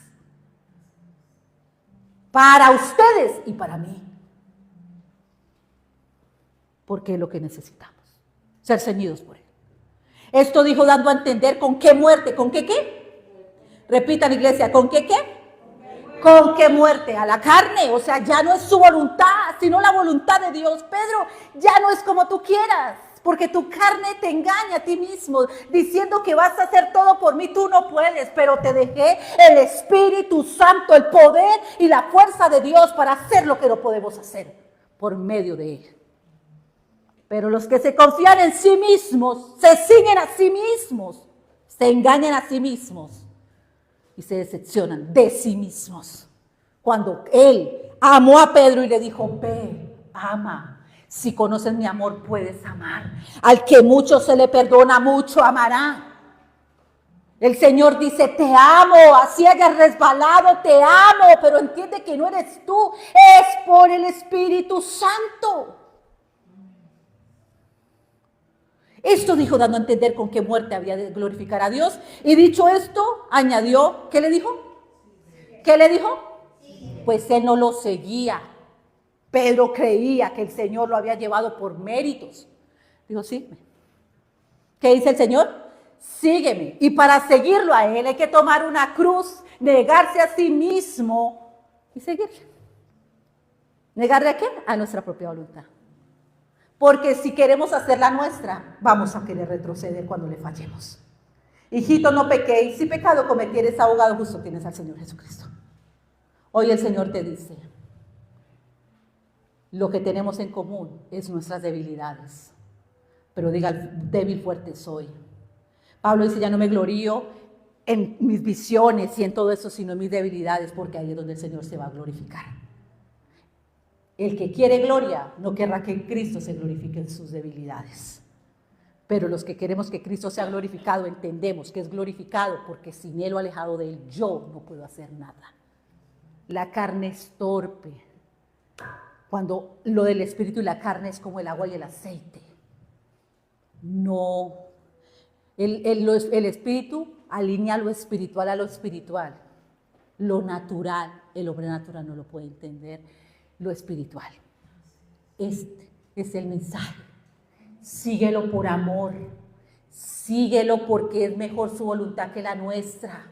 Para ustedes y para mí. Porque es lo que necesitamos. Ser ceñidos por Él. Esto dijo dando a entender con qué muerte, con qué qué. Repitan, iglesia, ¿con qué qué? ¿Con qué muerte? A la carne, o sea, ya no es su voluntad, sino la voluntad de Dios. Pedro, ya no es como tú quieras, porque tu carne te engaña a ti mismo, diciendo que vas a hacer todo por mí, tú no puedes, pero te dejé el Espíritu Santo, el poder y la fuerza de Dios para hacer lo que no podemos hacer por medio de Él. Pero los que se confían en sí mismos, se ciñen a sí mismos, se engañan a sí mismos y se decepcionan de sí mismos. Cuando Él amó a Pedro y le dijo, ve, ama. Si conoces mi amor, puedes amar. Al que mucho se le perdona, mucho amará. El Señor dice, te amo, así hayas resbalado, te amo, pero entiende que no eres tú, es por el Espíritu Santo. Esto dijo dando a entender con qué muerte había de glorificar a Dios. Y dicho esto, añadió, ¿qué le dijo? ¿Qué le dijo? Pues él no lo seguía. Pedro creía que el Señor lo había llevado por méritos. Dijo, sígueme. ¿Qué dice el Señor? Sígueme. Y para seguirlo a él hay que tomar una cruz, negarse a sí mismo y seguirle. ¿Negarle a quién? A nuestra propia voluntad. Porque si queremos hacer la nuestra, vamos a querer retroceder cuando le fallemos. Hijito, no pequéis. Si pecado cometieres, abogado justo tienes al Señor Jesucristo. Hoy el Señor te dice, lo que tenemos en común es nuestras debilidades. Pero diga, débil fuerte soy. Pablo dice, ya no me glorío en mis visiones y en todo eso, sino en mis debilidades, porque ahí es donde el Señor se va a glorificar. El que quiere gloria no querrá que Cristo se glorifique en sus debilidades. Pero los que queremos que Cristo sea glorificado, entendemos que es glorificado porque sin Él o alejado de Él, yo no puedo hacer nada. La carne es torpe. Cuando lo del espíritu y la carne es como el agua y el aceite. No. El espíritu alinea lo espiritual a lo espiritual. Lo natural, el hombre natural no lo puede entender. Lo espiritual. Este es el mensaje. Síguelo por amor. Síguelo porque es mejor su voluntad que la nuestra.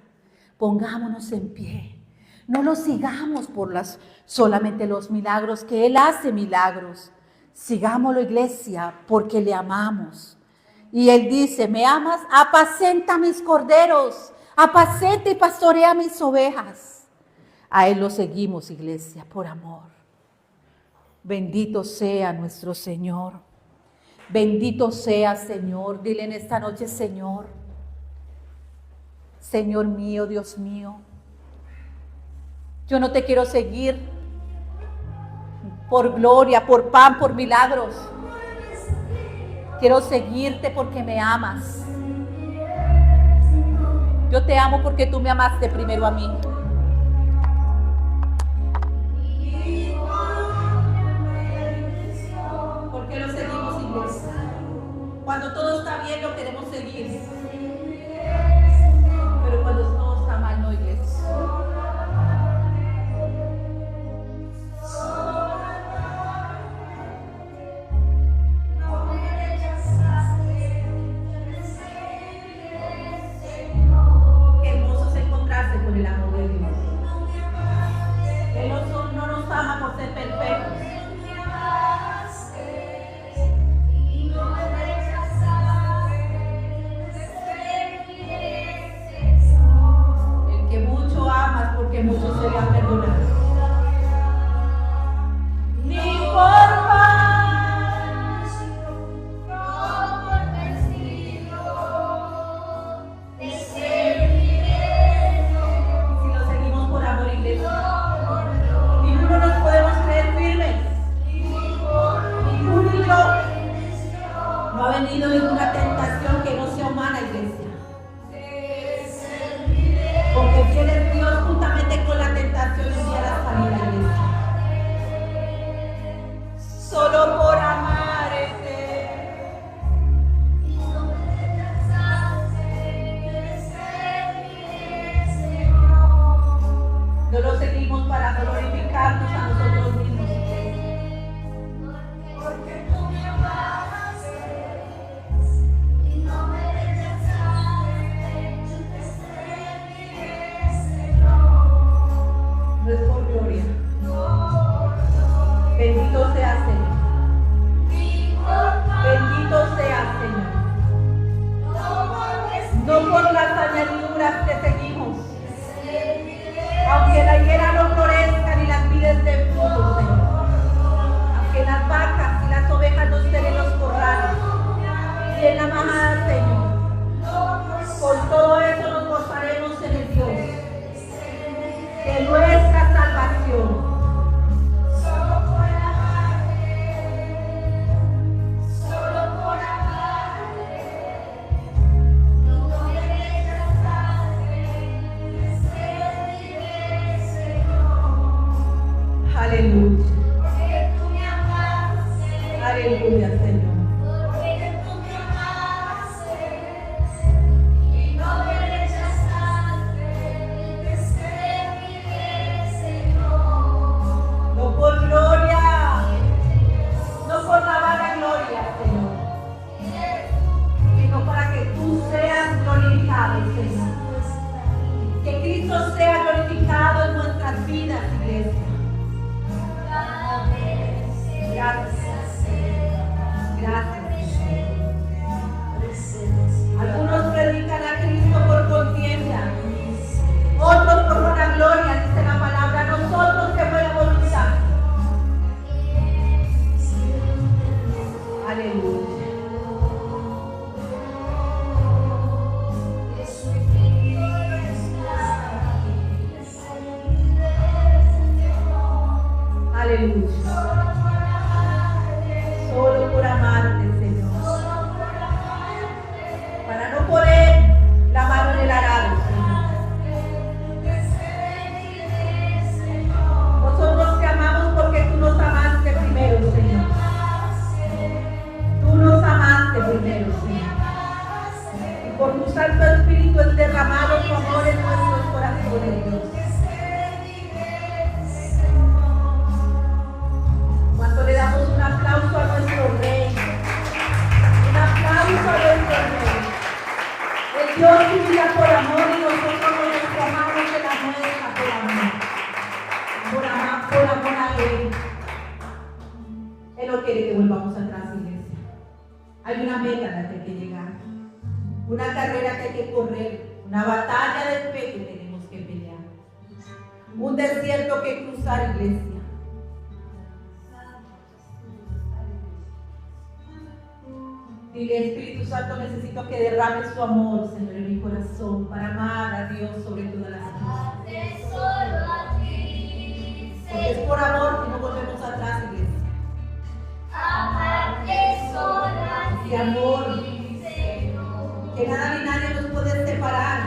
Pongámonos en pie. No lo sigamos por solamente los milagros, que Él hace milagros. Sigámoslo, iglesia, porque le amamos. Y Él dice, ¿me amas? Apacenta mis corderos. Apacenta y pastorea mis ovejas. A Él lo seguimos, iglesia, por amor. Bendito sea nuestro Señor. Bendito sea, Señor. Dile en esta noche, Señor. Señor mío, Dios mío. Yo no te quiero seguir por gloria, por pan, por milagros. Quiero seguirte porque me amas. Yo te amo porque tú me amaste primero a mí. Porque lo seguimos, iglesia. Cuando todo está bien lo queremos seguir. Pero cuando todo está mal, no, iglesia. Con el amor de Dios. Él no nos ama por ser perfectos. El que mucho ama es porque mucho se le ha perdonado. Ni por paz, no por vestido, ninguno nos podemos creer firmes. Ninguno y yo. No ha venido ninguna tentación que no sea humana, iglesia. Porque fiel es Dios juntamente con la tentación envía la salida, iglesia. Solo por amarte. No lo seguimos para glorificarnos a nosotros mismos. Porque tú me amaste y no me rechazaste. Yo te serviré, Señor. No es por gloria. Bendito sea, Señor. Bendito sea, Señor. No por las añadiduras te seguimos. Aunque la higuera no florezca ni las vides de fruto, Señor. Aunque las vacas y las ovejas no estén en los corrales y en la majada, Señor. Con todo eso nos gozaremos en el Dios de nuestra salvación. Aleluya. Aleluya, Señor. Aleluya. Solo por amarte, Señor. Para no poner la mano en el arado, Señor. Nosotros te amamos porque tú nos amaste primero, Señor. Tú nos amaste primero, Señor. Y por tu Santo Espíritu es derramado tu amor en nuestros corazones, Dios. Cuando le damos un aplauso a nuestro Rey, un aplauso a nuestro Rey. El Dios vivirá por amor y nosotros nos amamos de la muestra por amor a Él. Él no quiere que volvamos atrás, iglesia. Hay una meta a la que hay que llegar, una carrera que hay que correr, una batalla de fe que tenemos que pelear, un desierto que cruzar, iglesia. Dile, Espíritu Santo, necesito que derrames tu amor, Señor, en mi corazón para amar a Dios sobre todas las cosas. Porque es por amor que no volvemos atrás, iglesia. Y amor, que nada ni nadie nos puede separar.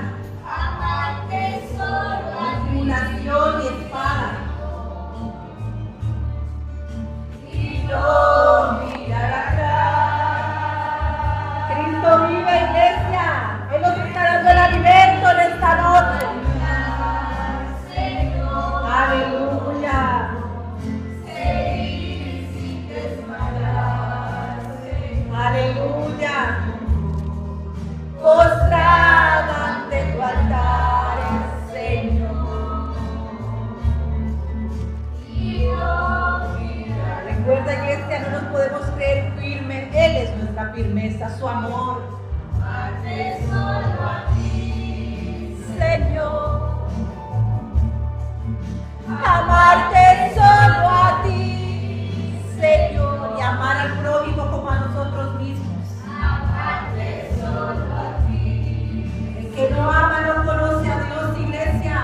Tribulación y espada. Y no mirar atrás. Cristo vive, iglesia. Él nos está dando el alimento en esta noche. Aleluya. Aleluya. Postrada ante tu altar, Señor. Recuerda, iglesia, no nos podemos creer firmes. Él es nuestra firmeza, su amor. Amarte solo a ti, Señor. Amarte solo a ti, Señor. Y amar al prójimo como a nosotros mismos. Amarte solo a ti. El que no ama no conoce a Dios, iglesia.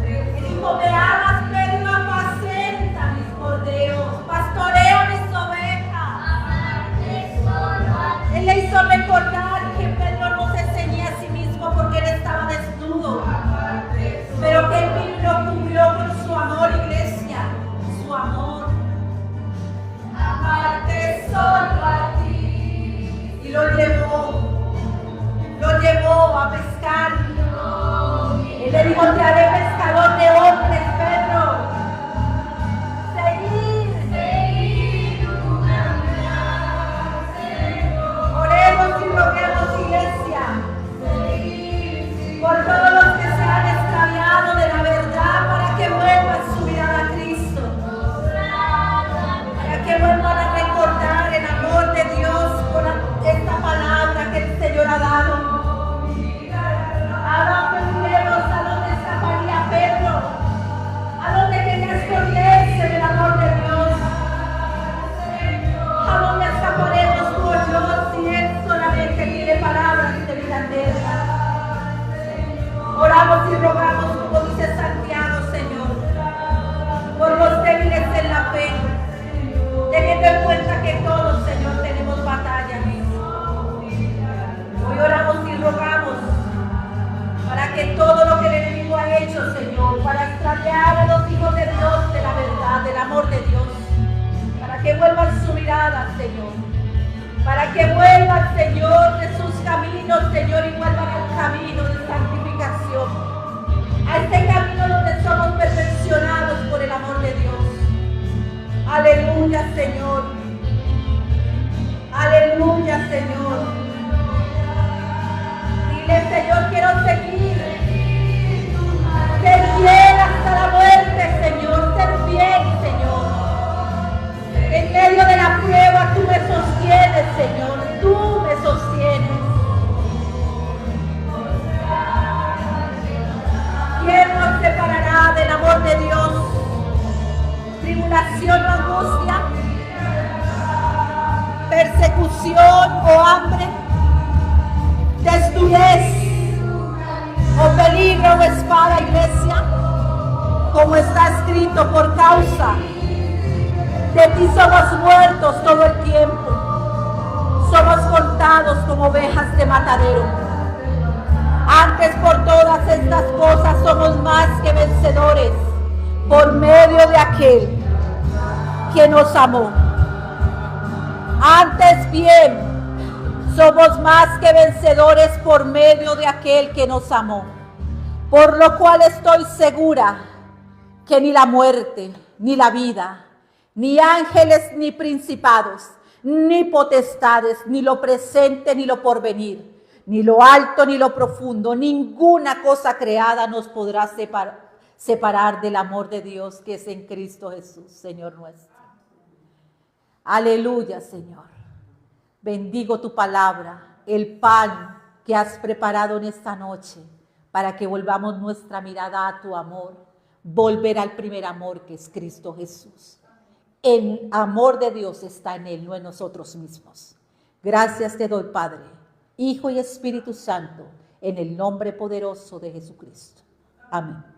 El hijo me amas, pero apacenta mis corderos, pastorea mis ovejas. Amarte solo a ti. Él le hizo recordar que Pedro no se ceñía a sí mismo porque él estaba desnudo, pero que él vino y lo cubrió con su amor, iglesia, su amor. Amarte solo a ti. Y lo llevó a pescar. Él le dijo, te haré pescador de hombres, Pedro. Seguir tu caminar, Señor. Oremos y roguemos, iglesia, por todos los que se han extraviado de la verdad, para que vuelvan su mirada a Cristo, para que vuelvan a recordar el amor de Dios con esta palabra que el Señor ha dado. ¿A dónde iremos? ¿A dónde escaparía Pedro? ¿A dónde quería esconderse del amor de Dios? ¿A dónde escaparemos tú o yo si Él solamente tiene palabras de vida eterna? Oramos y rogamos, como dice Santiago, Señor, por los débiles en la fe, teniendo en cuenta que todos, Señor, tenemos batalla. Hoy oramos y rogamos para que todo lo que el enemigo ha hecho, Señor, para extraviar a los hijos de Dios de la verdad, del amor de Dios, para que vuelvan su mirada, Señor, para que vuelvan, Señor, de sus caminos, Señor, y vuelvan al camino de santificación, a este camino donde somos perfeccionados por el amor de Dios. Aleluya, Señor. Aleluya, Señor. Dile, Señor, quiero seguir. Ser fiel hasta la muerte, Señor. Ser fiel, Señor. En medio de la prueba tú me sostienes, Señor. Tú me sostienes. ¿Quién nos separará del amor de Dios? Tribulación o angustia, persecución o hambre, desnudez o peligro o espada, iglesia. Con como está escrito, por causa de ti somos muertos todo el tiempo. Somos contados como ovejas de matadero. Antes por todas estas cosas somos más que vencedores por medio de aquel que nos amó. Antes bien, somos más que vencedores por medio de aquel que nos amó. Por lo cual estoy segura que ni la muerte, ni la vida, ni ángeles, ni principados, ni potestades, ni lo presente, ni lo porvenir, ni lo alto, ni lo profundo, ninguna cosa creada nos podrá separar del amor de Dios que es en Cristo Jesús, Señor nuestro. Aleluya, Señor. Bendigo tu palabra, el pan que has preparado en esta noche, para que volvamos nuestra mirada a tu amor, volver al primer amor que es Cristo Jesús. El amor de Dios está en Él, no en nosotros mismos. Gracias te doy, Padre, Hijo y Espíritu Santo, en el nombre poderoso de Jesucristo. Amén.